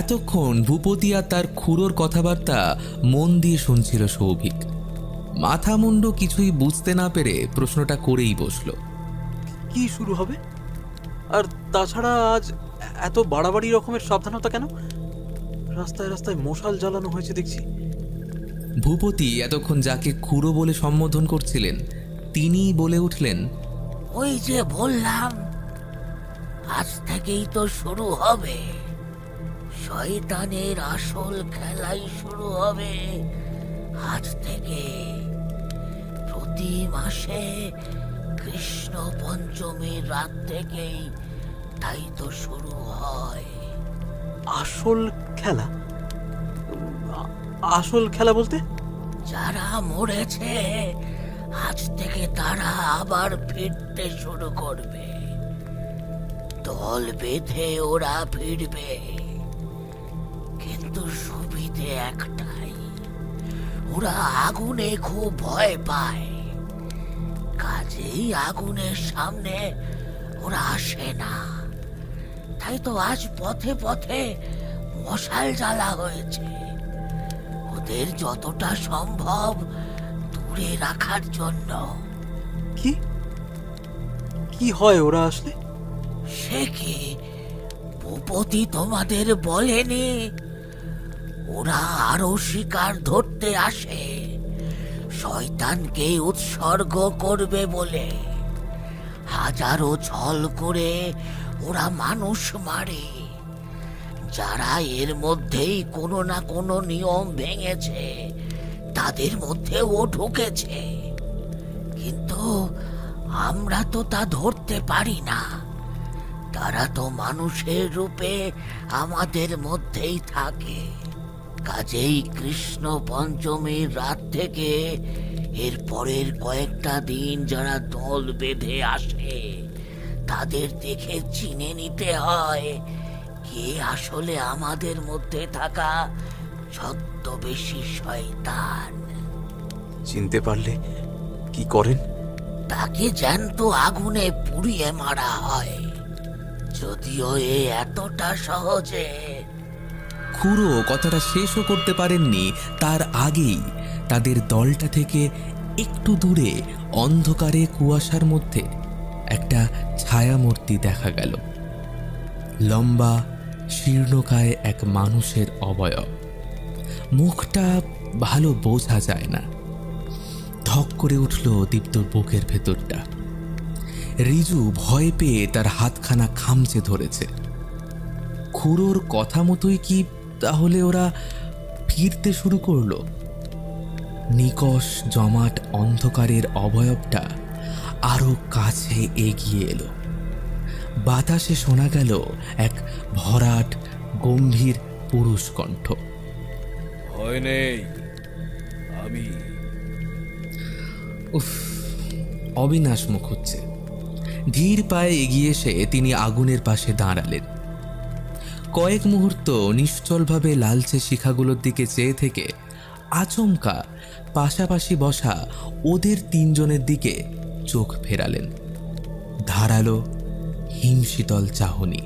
এতক্ষণ ভূপতি আর তার খুড়োর কথাবার্তা মন দিয়ে শুনছিল সৌভিক। মাথা মুন্ডু কিছুই বুঝতে না পেরে প্রশ্নটা করেই বসল। কি শুরু হবে? আর তাছাড়া আজ এত বাড়াবাড়ি রকমের সাবধানতা কেন? রাস্তায় রাস্তায় মশাল জ্বালানো হয়েছে দেখছি। ভূপতি এতক্ষণ যাকে খুড়ো বলে সম্বোধন করছিলেন তিনিই বলে উঠলেন, ওই যে বললাম, আজ থেকেই তো শুরু হবে। শয়তানের আসল খেলাই শুরু হবে আজ থেকে। প্রতি মাসে কৃষ্ণ পঞ্চমীর রাত থেকেই তাই তো শুরু হয়। আসল খেলা? আসল খেলা বলতে? যারা মরেছে আজ থেকে তারা আবার ফিরতে শুরু করবে। দল বেঁধে ওরা ফিরবে, কিন্তু সুবিধে একটাই, ওরা আগুনে খুব ভয় পায়। কাজেই আগুনের সামনে ওরা আসে না। তাই তো আজ পথে পথে মশাল জ্বালা হয়েছে, ওদের যতটা সম্ভব দূরে রাখার জন্য। কি কি হয় ওরা আসলে? সে কি ভূপতি তোমাদের বলেনি? ওরা আরো শিকার ধরতে আসে, শয়তানকে উৎসর্গ করবে বলে। হাজারো ছল করে ওরা মানুষ মারে। যারা এর মধ্যেই কোনো না কোনো নিয়ম ভেঙেছে তাদের মধ্যেও ঢুকেছে, কিন্তু আমরা তো তা ধরতে পারি না। তারা তো মানুষের রূপে আমাদের মধ্যেই থাকে। কাজেই কৃষ্ণ পঞ্চমীর রাত থেকে এর পরের কয়েকটা দিন যারা দল বেঁধে আসে তাদের দেখে চিনে নিতে হয় কে আসলে আমাদের মধ্যে থাকা ছদ্মবেশী শয়তান। চিনতে পারলে কি করেন? তাকে জ্যান্ত আগুনে পুড়িয়ে মারা হয়। যদিও এতটা সহজে। খুড়ো কথাটা শেষও করতে পারেননি তার আগেই তাদের দলটা থেকে একটু দূরে অন্ধকারে কুয়াশার মধ্যে একটা ছায়ামূর্তি দেখা গেল। লম্বা শীর্ণকায় এক মানুষের অবয়ব। মুখটা ভালো বোঝা যায় না। ধক করে উঠল দীপ্তর বুকের ভেতরটা। রিজু ভয় পেয়ে তার হাতখানা খামচে ধরেছে। খুড়োর কথা মতোই কি তাহলে ওরা ফিরতে শুরু করলো? নিকষ জমাট অন্ধকারের অবয়বটা আরো কাছে এগিয়ে এলো। বাতাসে শোনা গেল এক ভরাট গম্ভীর পুরুষ কণ্ঠ। ভয় নেই, আমি। উফ, অবিনাশ মুখ হচ্ছে। ধীর পায়ে এগিয়ে এসে তিনি আগুনের পাশে দাঁড়ালেন। কয়েক মুহূর্ত নিশ্চলভাবে লালচে শিখাগুলোর দিকে চেয়ে থেকে আচমকা পাশাপাশি বসা ওদের তিনজনের দিকে চোখ ফেরালেন। ধারালো হিমশীতল চাহনি।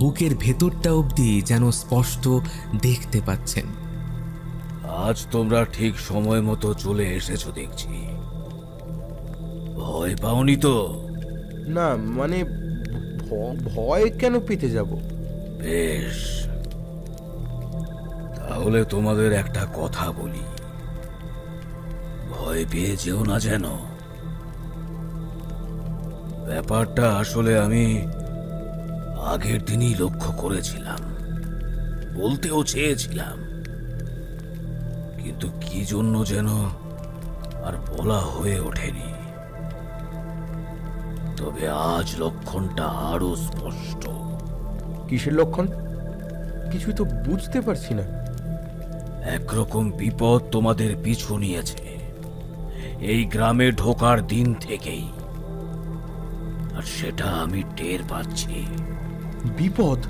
বুকের ভেতরটা অবধি যেন স্পষ্ট দেখতে পাচ্ছেন। আজ তোমরা ঠিক সময় মতো চলে এসেছো দেখছি। ভয় পাওনি তো? না মানে ভয় কেন পেতে যাব? বেশ, তাহলে তোমাদের একটা কথা বলি, ভয় পেয়ে যেও না যেন। ব্যাপারটা আসলে আমি আগের দিনই লক্ষ্য করেছিলাম, বলতেও চেয়েছিলাম, কিন্তু কি জন্য যেন আর বলা হয়ে ওঠেনি। তবে আজ লক্ষণটা আরো স্পষ্ট। কিসের লক্ষণ? কিছু তো বুঝতে পারছি না। একরকম বিপদ তোমাদের পিছু নিয়েছে এই গ্রামে ঢোকার দিন থেকেই, আর সেটা আমি টের পাচ্ছি। বিপদ?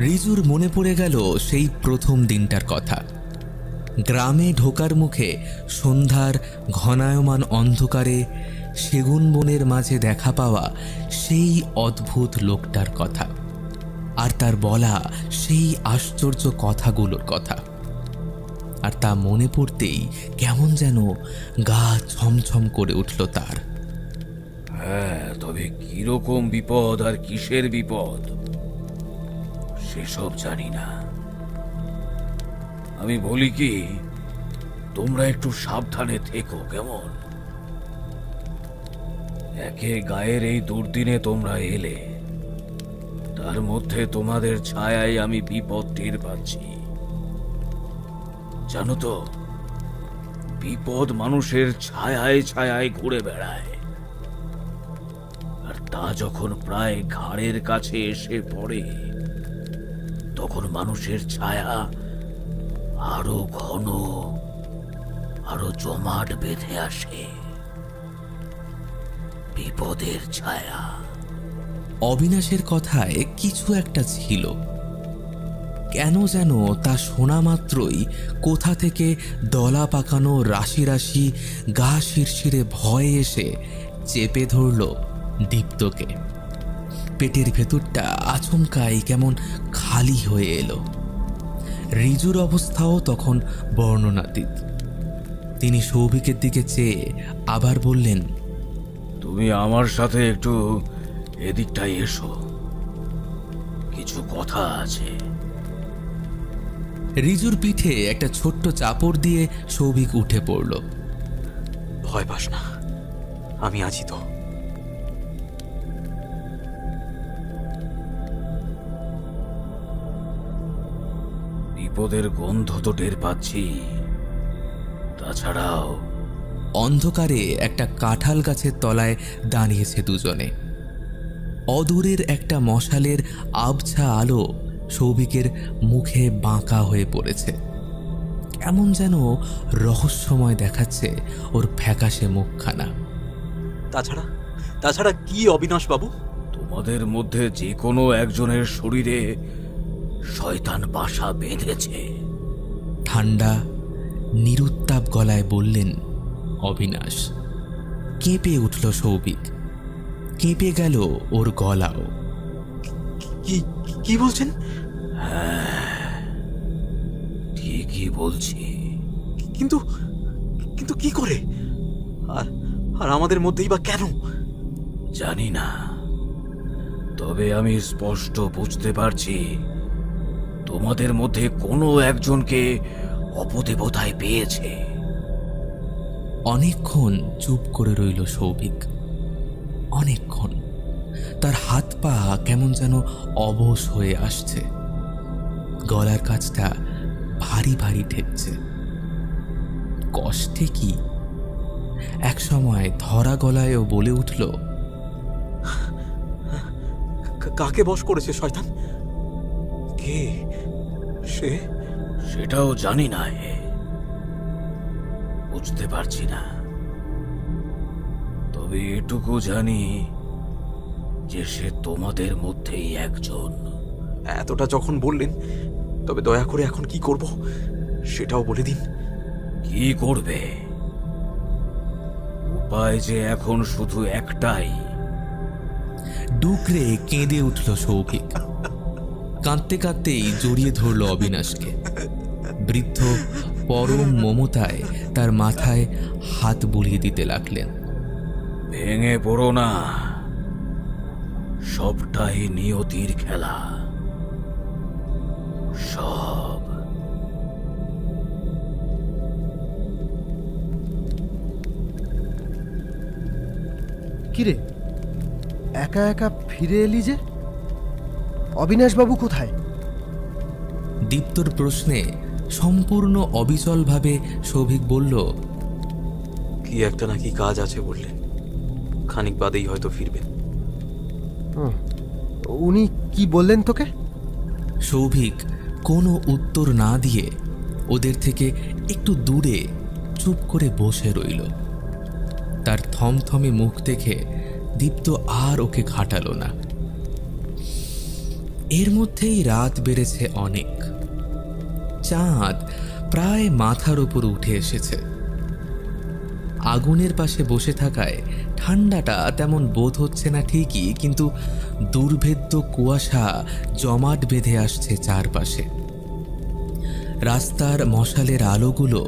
রিজুর মনে পড়ে গেল সেই প্রথম দিনটার কথা। গ্রামে ঢোকার মুখে সন্ধ্যার ঘনায়মান অন্ধকারে সেগুন বনের মাঝে দেখা পাওয়া সেই অদ্ভুত লোকটার কথা, আর তার বলা সেই আশ্চর্য কথাগুলোর কথা। আর তা মনে পড়তেই কেমন যেন গা ছমছম করে উঠল তার। হ্যাঁ, তবে কিরকম বিপদ আর কিসের বিপদ সেসব জানি না। আমি বলি কি, তোমরা একটু সাবধানে থেকো কেমন? একে গায়ের এই দুর্দিনে তোমরা এলে, তার মধ্যে তোমাদের ছায়ায় আমি বিপদ টের পাচ্ছি। জানো তো, বিপদ মানুষের ছায়ায় ছায়ায় ঘুরে বেড়ায়, আর তা যখন প্রায় ঘাড়ের কাছে এসে পড়ে, তখন মানুষের ছায়া আরো ঘন, আরো জমাট বেঁধে আসে। বিপদের ছায়া। অবিনাশের কথায় কিছু একটা ছিল। কেন যেন তা শোনা মাত্রই কোথা থেকে দলা পাকানো রাশি রাশি গা শিরশিরে ভয় এসে চেপে ধরল দীপ্তকে। পেটের ভেতরটা আচমকাই কেমন খালি হয়ে এলো। রিজুর অবস্থাও তখন বর্ণনাতীত। তিনি সৌভিকের দিকে চেয়ে আবার বললেন, তুমি আমার সাথে একটু এদিকটায় এসো, কিছু কথা আছে। রিজুর পিঠে একটা ছোট্ট চাপড় দিয়ে সৌভিক উঠে পড়ল। ভয় পাস না, আমি আছি তো। বিপদের গন্ধ তো টের পাচ্ছি, তাছাড়াও অন্ধকারে একটা কাঁঠাল গাছের তলায় দাঁড়িয়েছে দুজনে। অদূরের একটা মশালের আবছা আলো সৌভিকের মুখে বাঁকা হয়ে পড়েছে। কেমন যেন রহস্যময় দেখাচ্ছে ওর ফ্যাকাশে মুখখানা। তাছাড়া তাছাড়া কি অবিনাশ বাবু? তোমাদের মধ্যে যে কোনো একজনের শরীরে শয়তান বাসা বেঁধেছে। ঠান্ডা নিরুত্তাপ গলায় বললেন অবিনাশ। কেঁপে উঠল সৌভিক, কেঁপে গেল ওর গলাও। কি কি বলছেন? ঠিকই বলছি। কিন্তু কিন্তু কি করে? আর আর আমাদের মধ্যেই বা কেন? জানি না, তবে আমি স্পষ্ট বুঝতে পারছি তোমাদের মধ্যে কোনো একজনকে অপদেবতায় পেয়েছে। অনেকক্ষণ চুপ করে রইল সৌভিক, অনেকক্ষণ। তার হাত পা কেমন যেন অবশ হয়ে আসছে, গলার কাছটা ভারী ভারী ঠেকছে। কষ্টে কি একসময় ধরা গলায়ও বলে উঠল, কাকে বশ করেছে শয়তান? কে সে? সেটাও জানি না, বুঝতে পারছি না। তবে এটুকু জানি যে সে তোমাদের মধ্যেই একজন। এতটা যখন বললেন, তবে দয়া করে এখন কি করব সেটাও বলে দিন। কি করবে? উপায় যে এখন শুধু একটাই। ডুকরে কেঁদে উঠল সৌভিক, কাঁদতে কাঁদতেই জড়িয়ে ধরল অবিনাশকে। বৃদ্ধ পরম মমতায় তার মাথায় হাত বুলিয়ে দিতে লাগলেন। ভেঙে পড়ো না, সবটাই নিয়তির খেলা। সব। কিরে, একা একা ফিরে এলি যে? অবিনাশবাবু কোথায়? দীপ্তর প্রশ্নে সম্পূর্ণ অবিচলভাবে সৌভিক বলল, কি একটা নাকি কাজ আছে বললেন, খানিক বাদেই হয়তো ফিরবেন। উনি কি বললেন তোকে? সৌভিক কোনো উত্তর না দিয়ে ওদের থেকে একটু দূরে চুপ করে বসে রইল। তার থমথমে মুখ দেখে দীপ্ত আর ওকে ঘাটালো না। এর মধ্যেই রাত বেড়েছে অনেক। চাঁদ প্রায় মাথার উপর উঠে এসেছে। আগুনের পাশে বসে থাকায় ঠান্ডাটা তেমন বোধ হচ্ছে না ঠিকই, কিন্তু দুর্ভেদ্য কুয়াশা জমাট বেঁধে আসছে চারপাশে। রাস্তার মশালের আলোগুলো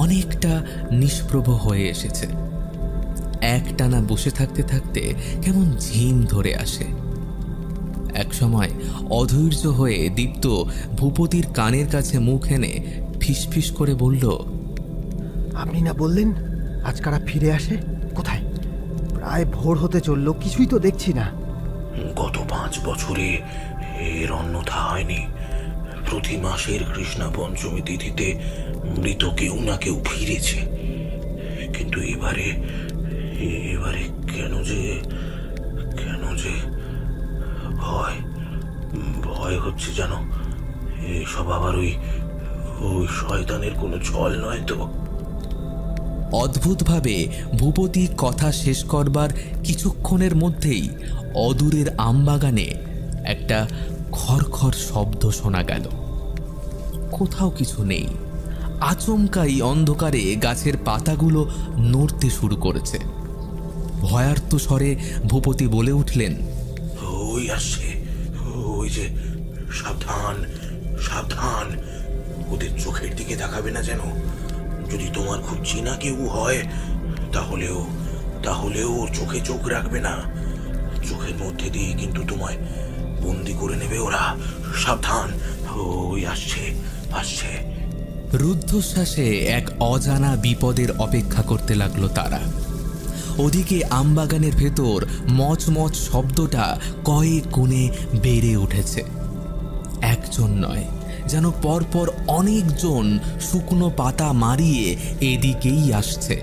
অনেকটা নিষ্প্রভ হয়ে এসেছে। একটানা বসে থাকতে থাকতে কেমন ঝিম ধরে আসে। একসময় অধৈর্য হয়ে দীপ্ত ভূপতির কানের কাছে মুখ এনে ফিসফিস করে বলল, আপনি না বললেন আজ কারা ফিরে আসে? কোথায়? প্রায় ভোর হতে চলল, কিছুই তো দেখছি না। গত 5 বছরে এর অন্যথা হয়নি। প্রতি মাসের কৃষ্ণা পঞ্চমী তিথিতে মৃত কেউ না কেউ ফিরেছে, কিন্তু এবারে কেন যে ভয় ভয় হচ্ছে জানো। এসব আবার ওই শয়তানের কোনো ছল নয় তো? অদ্ভুতভাবে ভূপতি কথা শেষ করবার কিছুক্ষণের মধ্যেই অদূরের আমবাগানে একটা খড়খড় শব্দ শোনা গেল। কোথাও কিছু নেই। আচমকাই অন্ধকারে গাছের পাতাগুলো নড়তে শুরু করেছে। ভয়ার্ত স্বরে ভূপতি বলে উঠলেন, ওই আসছে, ওই যে, সাবধান সাবধান, ওদের চোখের দিকে তাকাবে না যেন। যদি তোমার খুব চেনা কেউ হয় তাহলেও চোখে চোখ রাখবে না। চোখের মধ্যে দিয়ে কিন্তু তোমায় বন্দি করে নেবে ওরা। সাবধান, ওই আসছে। রুদ্ধশ্বাসে এক অজানা বিপদের অপেক্ষা করতে লাগলো তারা। ওদিকে আমবাগানের ভেতর মচমচ শব্দটা কয়েক গুণে বেড়ে উঠেছে। একজন নয়, যেন পরপর অনেকজন শুকনো পাতা মারিয়ে এদিকেই আসছে।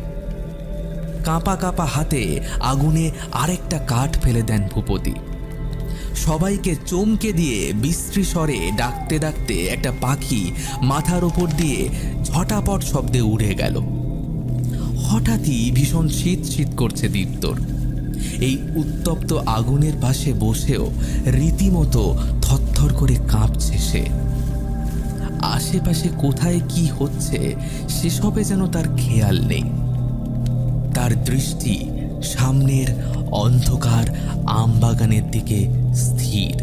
কাঁপা কাঁপা হাতে আগুনে আরেকটা কাঠ ফেলে দেন ভূপতি। সবাইকে চমকে দিয়ে বিশ্রী স্বরে ডাকতে ডাকতে একটা পাখি মাথার ওপর দিয়ে ঝটাপট শব্দে উড়ে গেল। হঠাৎই ভীষণ শীত শীত করছে দীপ্তর। এই উত্তপ্ত আগুনের পাশে বসেও রীতিমতো থরথর করে কাঁপছে সে। আশেপাশে কোথায় কি হচ্ছে সেসবে যেন তার খেয়াল নেই। তার দৃষ্টি সামনের অন্ধকার আমবাগানের দিকে স্থির।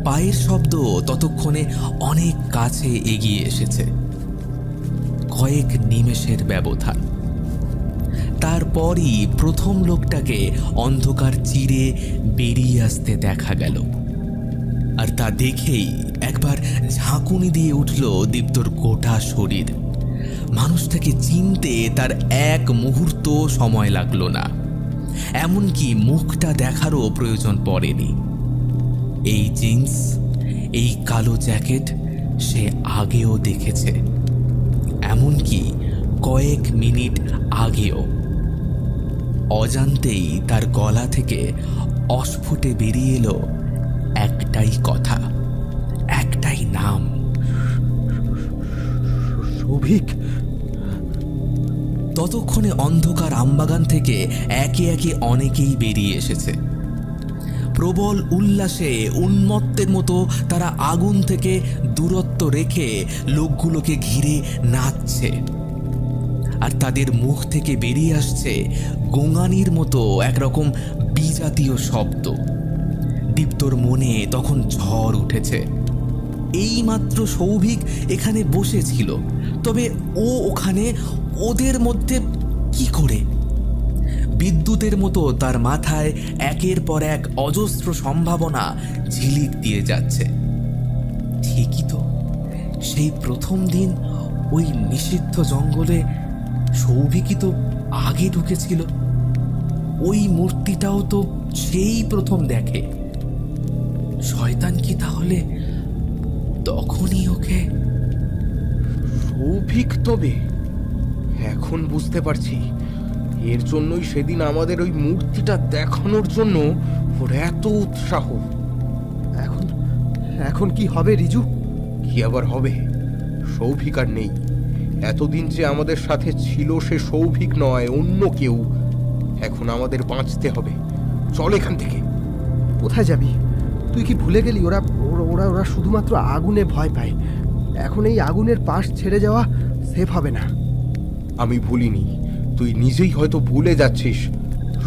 পায়ের শব্দ ততক্ষণে অনেক কাছে এগিয়ে এসেছে। কয়েক নিমেষের ব্যবধান। তারপরই প্রথম লোকটাকে অন্ধকার চিরে বেরিয়ে আসতে দেখা গেল। আর তা দেখেই একবার ঝাঁকুনি দিয়ে উঠল দীপ্তর গোটা শরীর। মানুষটাকে চিনতে তার এক মুহূর্ত সময় লাগলো না, এমনকি মুখটা দেখারও প্রয়োজন পড়েনি। এই জিন্স, এই কালো জ্যাকেট সে আগেও দেখেছে, এমনকি কয়েক মিনিট আগেও। অজান্তেই তার গলা থেকে অস্ফুটে বেরিয়ে এলো একটাই কথা, একটাই নাম, সৌভিক। ততক্ষণে অন্ধকার আমবাগান থেকে একে একে অনেকেই বেরিয়ে এসেছে। প্রবল উল্লাসে উন্মত্তের মতো তারা আগুন থেকে দূরত্ব রেখে লোকগুলোকে ঘিরে নাচছে। আর তাদের মুখ থেকে বেরিয়ে আসছে গোঙানির মতো একরকম বিজাতীয় শব্দ। দীপ্তর মনে তখন ঝড় উঠেছে। এইমাত্র সৌভিক এখানে বসেছিল, তবে ও ওখানে ওদের মধ্যে কি করে? বিদ্যুতের মতো তার মাথায় একের পর এক অজস্র সম্ভাবনা ঝিলিক দিয়ে যাচ্ছে। ঠিকই তো, সেই প্রথম দিন ওই নিষিদ্ধ জঙ্গলে সৌভিকই তো আগে ঢুকেছিল। ওই মূর্তিটাও তো সেই প্রথম দেখে। শয়তান কি তাহলে তখনই ওকে? সৌভিক তবে এখন বুঝতে পারছি, এর জন্যই সেদিন আমাদের ওই মূর্তিটা দেখানোর জন্য ওর এত উৎসাহ। এখন এখন কি হবে রিজু? কি আবার হবে? সৌভিক আর নেই। এতদিন যে আমাদের সাথে ছিল সে সৌভিক নয়, অন্য কেউ। এখন আমাদের বাঁচতে হবে। চল এখান থেকে। কোথায় যাবি? তুই কি ভুলে গেলি ওরা ওরা ওরা শুধুমাত্র আগুনে ভয় পায়? এখন এই আগুনের পাশ ছেড়ে যাওয়া সেফ হবে না। আমি ভুলিনি, তুই নিজেই হয়তো ভুলে যাচ্ছিস।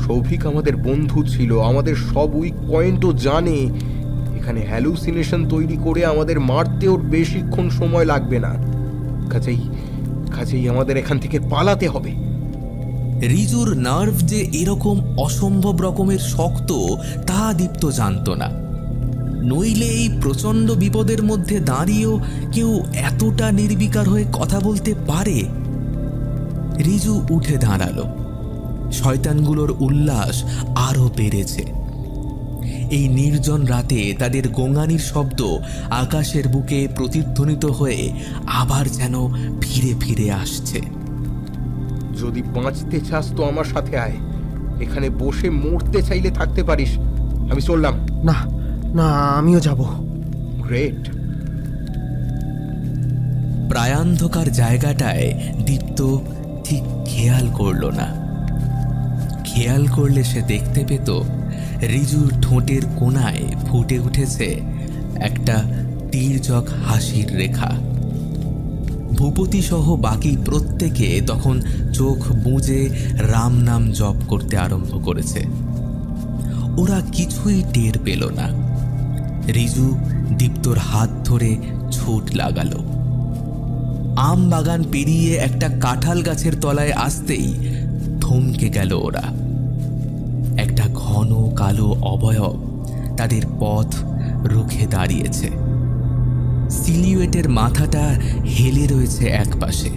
সৌভিক আমাদের বন্ধু ছিল, আমাদের সব উইক পয়েন্টও জানে। এখানে হ্যালুসিনেশন তৈরি করে আমাদের মারতে ওর বেশিক্ষণ সময় লাগবে না। কাজেই আমাদের এখান থেকে পালাতে হবে। রিজুর নার্ভ যে এরকম অসম্ভব রকমের শক্ত তা দীপ্ত জানত না। নইলে এই প্রচণ্ড বিপদের মধ্যে দাঁড়িয়েও কেউ এতটা নির্বিকার হয়ে কথা বলতে পারে? রিজু উঠে দাঁড়ালো। শয়তানগুলোর উল্লাস আরো বেড়েছে। এই নির্জন রাতে তাদের গোঙানির শব্দ আকাশের বুকে প্রতিধ্বনিত হয়ে আবার যেন ফিরে ফিরে আসছে। যদি বাঁচতে চাস তো আমার সাথে আয়। এখানে বসে মরতে চাইলে থাকতে পারিস। আমি চললাম। না না, আমিও যাব। গ্রেট। প্রায়ান্ধকার জায়গাটায় দীপ্ত ঠিক খেয়াল করল না। খেয়াল করলে সে দেখতে পেত রিজুর ঠোঁটের কোণায় ফুটে উঠেছে একটা তীর্যক হাসির রেখা। ভূপতি সহ বাকি প্রত্যেকে তখন চোখ বুজে রাম নাম জপ করতে আরম্ভ করেছে। ওরা কিছুই টের পেল না। রিজু দীপ্তর হাত ধরে ছুট লাগালো। আম বাগান পেরিয়ে একটা কাঁঠাল গাছের তলায় আসতেই থমকে গেল ওরা। একটা ঘন কালো অবয়ব তাদের পথ রুখে দাঁড়িয়েছে। সিলিউয়েটের মাথাটা হেলে রয়েছে একপাশে।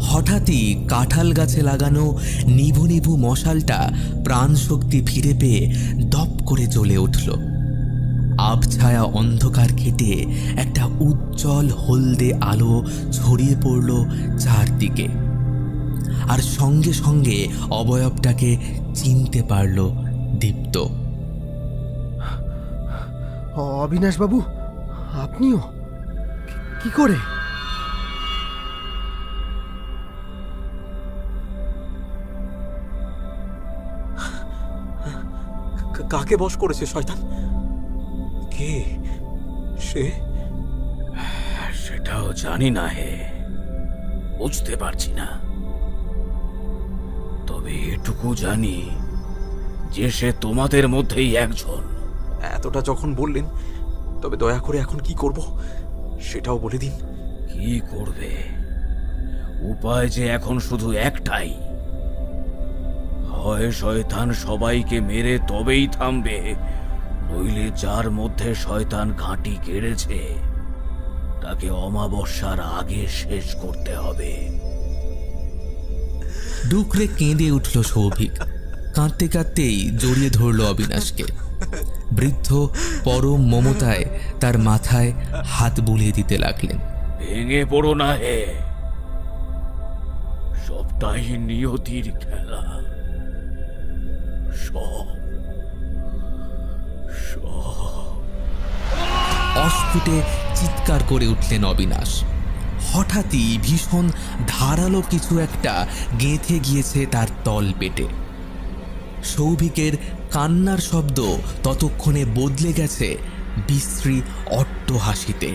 হঠাৎই কাঁঠাল গাছে লাগানো নিভু নিভু মশালটা প্রাণশক্তি ফিরে পেয়ে দপ করে জ্বলে উঠল। আবছায়া অন্ধকার কেটে একটা উজ্জ্বল হলদে আলো ছড়িয়ে পড়ল চারদিকে। আর সঙ্গে সঙ্গে অবয়বটাকে চিনতে পারল দীপ্ত। অবিনাশবাবু, আপনিও? কি করে? কাকে বশ করেছে শয়তান? কে সে? সেটাও জানি না হে, বুঝতে পারছি না। তবে এটুকু জানি যে সে তোমাদের মধ্যেই একজন। এতটা যখন বললেন, তবে দয়া করে এখন কি করব সেটাও বলে দিন। কি করবে? উপায় যে এখন শুধু একটাই, হয় শয়তান সবাইকে মেরে তবেই থামবে, নইলে যার মধ্যে শয়তান ঘাঁটি কেড়েছে তাকে অমাবস্যার আগে শেষ করতে হবে। ডুকরে কেঁদে উঠল সৌভিক। কাঁদতে কাঁদতেই জড়িয়ে ধরল অবিনাশকে। বৃদ্ধ পরম মমতায় তার মাথায় হাত বুলিয়ে দিতে লাগলেন। ভেঙে পড়ো না হে, সবটাই নিয়তির খেলা। সব সব অস্ফুটে চিৎকার করে উঠলেন অবিনাশ। হঠাৎই ভীষণ ধারালো কিছু একটা গেঁথে গিয়েছে তার তল পেটে। সৌভিকের কান্নার শব্দ ততক্ষণে বদলে গেছে বিশ্রী অট্টহাসিতে।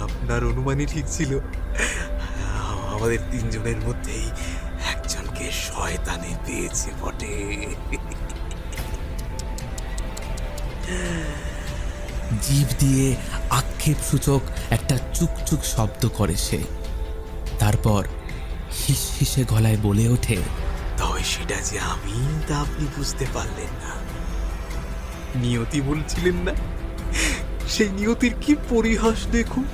আপনার অনুমানই ঠিক ছিল। আমাদের তিনজনের মধ্যেই একজনকে শয়তানে পেয়েছে বটে। জিভ দিয়ে আক্ষেপসূচক একটা চুকচুক শব্দ করে সে। তারপর হিস হিসে গলায় বলে ওঠে, তবে সেটা যে আমি তা আপনি বুঝতে পারলেন না। নিয়তি বলছিলেন না, সেই নিয়তির কি পরিহাস দেখুন।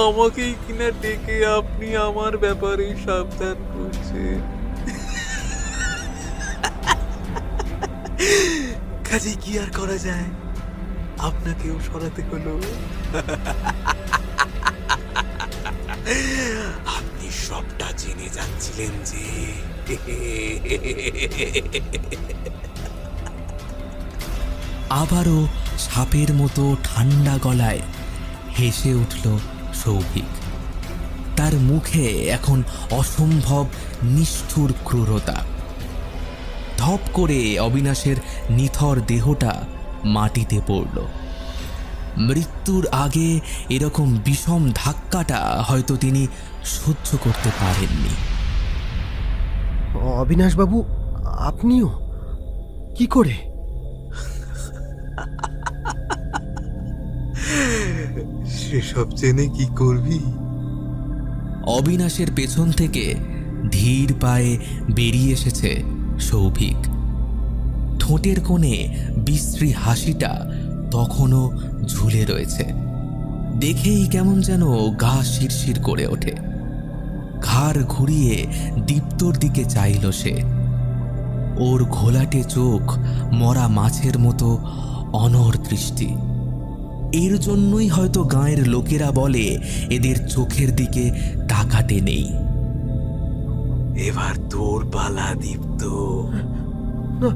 আমাকেই কিনা ডেকে আপনি আমার ব্যাপারে সাবধান করছেন। কাজে কি আর করা যায়, আপনাকেও সরাতে হলো। আপনি সবটা জেনে যাচ্ছিলেন যে। আবারও সাপের মতো ঠান্ডা গলায় হেসে উঠল সৌভিক। তার মুখে এখন অসম্ভব নিষ্ঠুর ক্রূরতা। ধপ করে অবিনাশের নিথর দেহটা মাটিতে পড়ল। মৃত্যুর আগে এরকম বিষম ধাক্কাটা হয়তো তিনি সহ্য করতে পারেননি। অবিনাশবাবু, আপনিও? কি করে? সেসব জেনে কি করবি? অবিনাশের পেছন থেকে ধীর পায়ে বেরিয়ে এসেছে সৌভিক। ঠোঁটের কোণে বিশ্রী হাসিটা তখনও ঝুলে রয়েছে। দেখেই কেমন যেন গা শিরশির করে ওঠে। ঘাড় ঘুরিয়ে দীপ্তর দিকে চাইল সে। ওর ঘোলাটে চোখ মরা মাছের মতো অনড় দৃষ্টি। এর জন্যই হয়তো গাঁয়ের লোকেরা বলে এদের চোখের দিকে তাকাতে নেই। এবার তোর পালা, দীপ্ত। না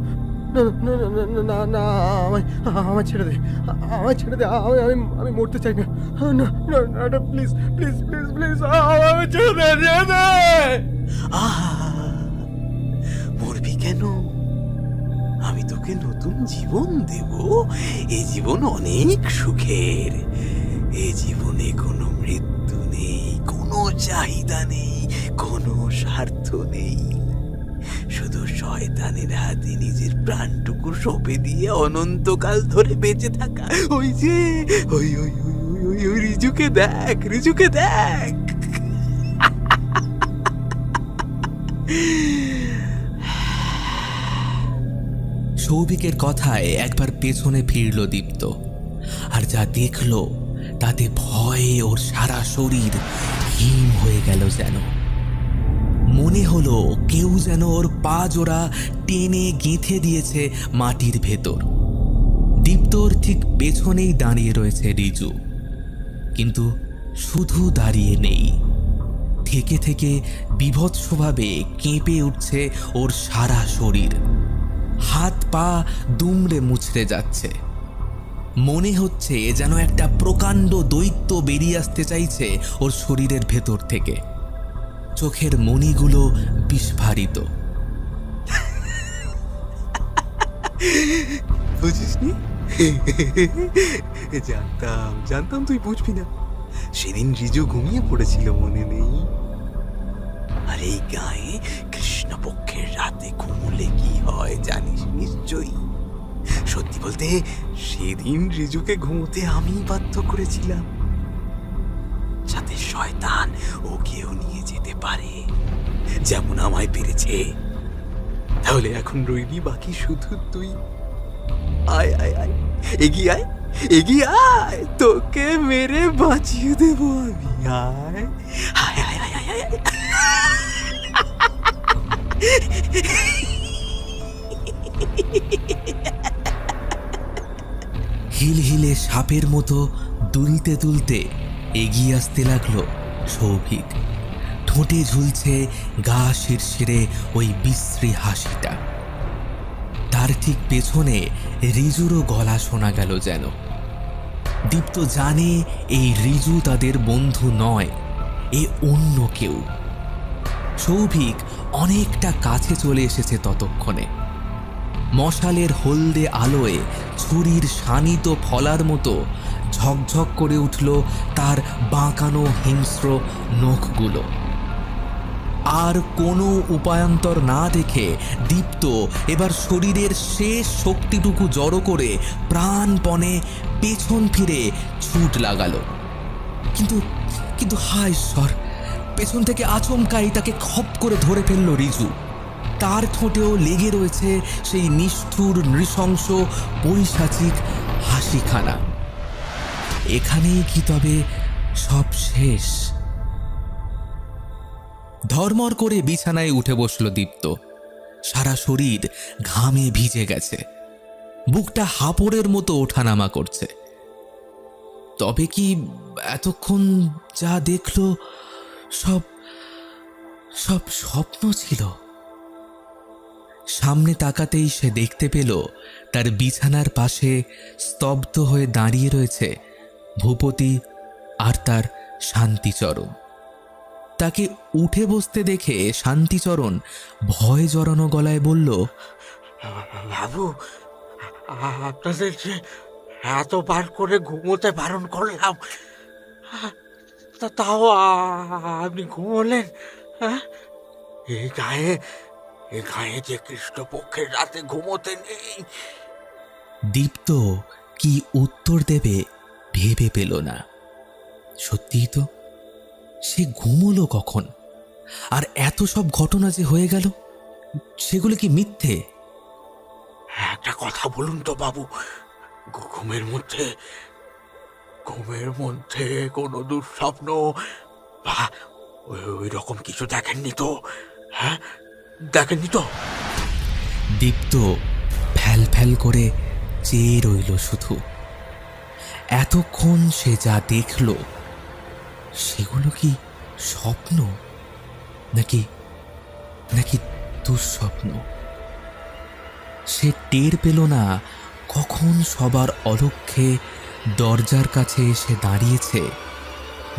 না না না না না, আমায় আমায় ছেড়ে দে, আমায় ছেড়ে দে। আমি আমি মরতে চাই না। না না না, প্লিজ প্লিজ প্লিজ প্লিজ, আমায় ছেড়ে দে, ছেড়ে দে। মরবি কেন? আমি তোকে নতুন জীবন দেব। এই জীবন অনেক সুখের। এই জীবনে কোনো মৃত্যু নেই, কোনো চাহিদা নেই, কোনো স্বার্থ নেই। শুধু শয়তানের হাতে নিজের প্রাণটুকু সঁপে দিয়ে অনন্তকাল ধরে বেঁচে থাকা। ওই যে ওই ওই ওই ওই ওই রিজুকে দেখ, রিজুকে দেখ। সৌভিকের কথায় একবার পেছনে ফিরল দীপ্ত। আর যা দেখল তাতে ভয়ে ওর সারা শরীর হিম হয়ে গেল যেন। মনে হলো কেউ যেন ওর পা জোড়া টেনে গেঁথে দিয়েছে মাটির ভেতর। দীপ্তর ঠিক পেছনেই দাঁড়িয়ে রয়েছে রিজু, কিন্তু শুধু দাঁড়িয়ে নেই, থেকে থেকে বীভৎসভাবে কেঁপে উঠছে ওর সারা শরীর। হাত পা দুমড়ে মুচড়ে যাচ্ছে। মনে হচ্ছে যেন একটা প্রকাণ্ড দৈত্য বেরিয়ে আসতে চাইছে ওর শরীরের ভেতর থেকে। চোখের মণিগুলো বিস্ফারিত। বুঝিসনি? জানতাম তুই বুঝবি না। সেদিন রিজু ঘুমিয়ে পড়েছিল, মনে নেই? আর এই গায়ে কৃষ্ণপক্ষের রাতে ঘুমোলে কি হয় জানিস নিশ্চয়ই। সত্যি বলতে সেদিন রিজুকে ঘুমোতে আমি বাধ্য করেছিলাম, যাতে শয়তান ওকেও নিয়ে যেতে পারে, যেমন আমায় পেরেছে। তাহলে এখন রইলি বাকি শুধু তুই। আয় আয় আয়, এগিয়ে আয়, এগিয়ে আয়, তোকে মেরে বাঁচিয়ে দেবো আমি। আয় আয় আয় আয় আয় আয়। হিলহিলে সাপের মতো দুলতে দুলতে এগিয়ে আসতে লাগলো সৌভিক। ঠোঁটে ঝুলছে গা শিরশিরে ওই বিশ্রী হাসিটা। তার ঠিক পেছনে রিজুরও গলা শোনা গেল যেন। দীপ্ত জানে এই রিজু তাদের বন্ধু নয়, এ অন্য কেউ। সৌভিক অনেকটা কাছে চলে এসেছে ততক্ষণে। মশালের হলদে আলোয় ছুরির শানিত ফলার মতো ঝকঝক করে উঠল তার বাঁকানো হিংস্র নখগুলো। আর কোনো উপায়ান্তর না দেখে দীপ্ত এবার শরীরের শেষ শক্তিটুকু জড়ো করে প্রাণপণে পেছন ফিরে ছুট লাগালো। কিন্তু কিন্তু হায় ঈশ্বর, পেছন থেকে আচমকাই তাকে খপ করে ধরে ফেলল রিজু। তার ঠোঁটেও লেগে রয়েছে সেই নিষ্ঠুর নৃশংস পৈশাচিক হাসিখানা। এখানেই কি তবে সব শেষ? ধর্মর করে বিছানায় উঠে বসল দীপ্ত। সারা শরীর ঘামে ভিজে গেছে, বুকটা হাঁপড়ের মতো ওঠানামা করছে। তবে কি এতক্ষণ যা দেখল সব সব স্বপ্ন ছিল? সামনে তাকাতেই সে দেখতে পেল তার বিছানার পাশে স্তব্ধ হয়ে দাঁড়িয়ে রয়েছে ভূপতি আর তার শান্তিচরণ। তাকে উঠে বসতে দেখে শান্তিচরণ ভয় জড়ানো গলায় বলল, বাবু, আপনাদের যে এতবার করে ঘুমোতে বারণ করলাম, তাও আপনি ঘুমোলেন? হ্যাঁ, এই গায়ে যে কৃষ্ণপক্ষের রাতে ঘুমোতে নেই। দীপ্ত কি উত্তর দেবে ভেবে পেল না। সত্যিই তো, সে ঘুমোলো কখন? আর এত সব ঘটনা যে হয়ে গেল, সেগুলো কি মিথ্যে? একটা কথা বলুন তো বাবু, ঘুমের মধ্যে কোনো দুঃস্বপ্ন বা ওই রকম কিছু দেখেননি তো? হ্যাঁ, দেখেননি তো? দীপ্ত ফ্যাল ফ্যাল করে চেয়ে রইল শুধু। এতক্ষণ সে যা দেখল সেগুলো কি স্বপ্ন নাকি নাকি দুঃস্বপ্ন? সে টের পেল না কখন সবার অলক্ষ্যে দরজার কাছে এসে দাঁড়িয়েছে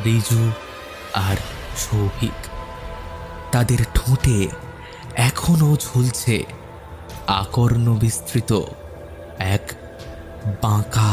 রিজু আর সৌভিক। তাদের ঠোঁটে এখনো ঝুলছে আকর্ণ বিস্তৃত এক বাঁকা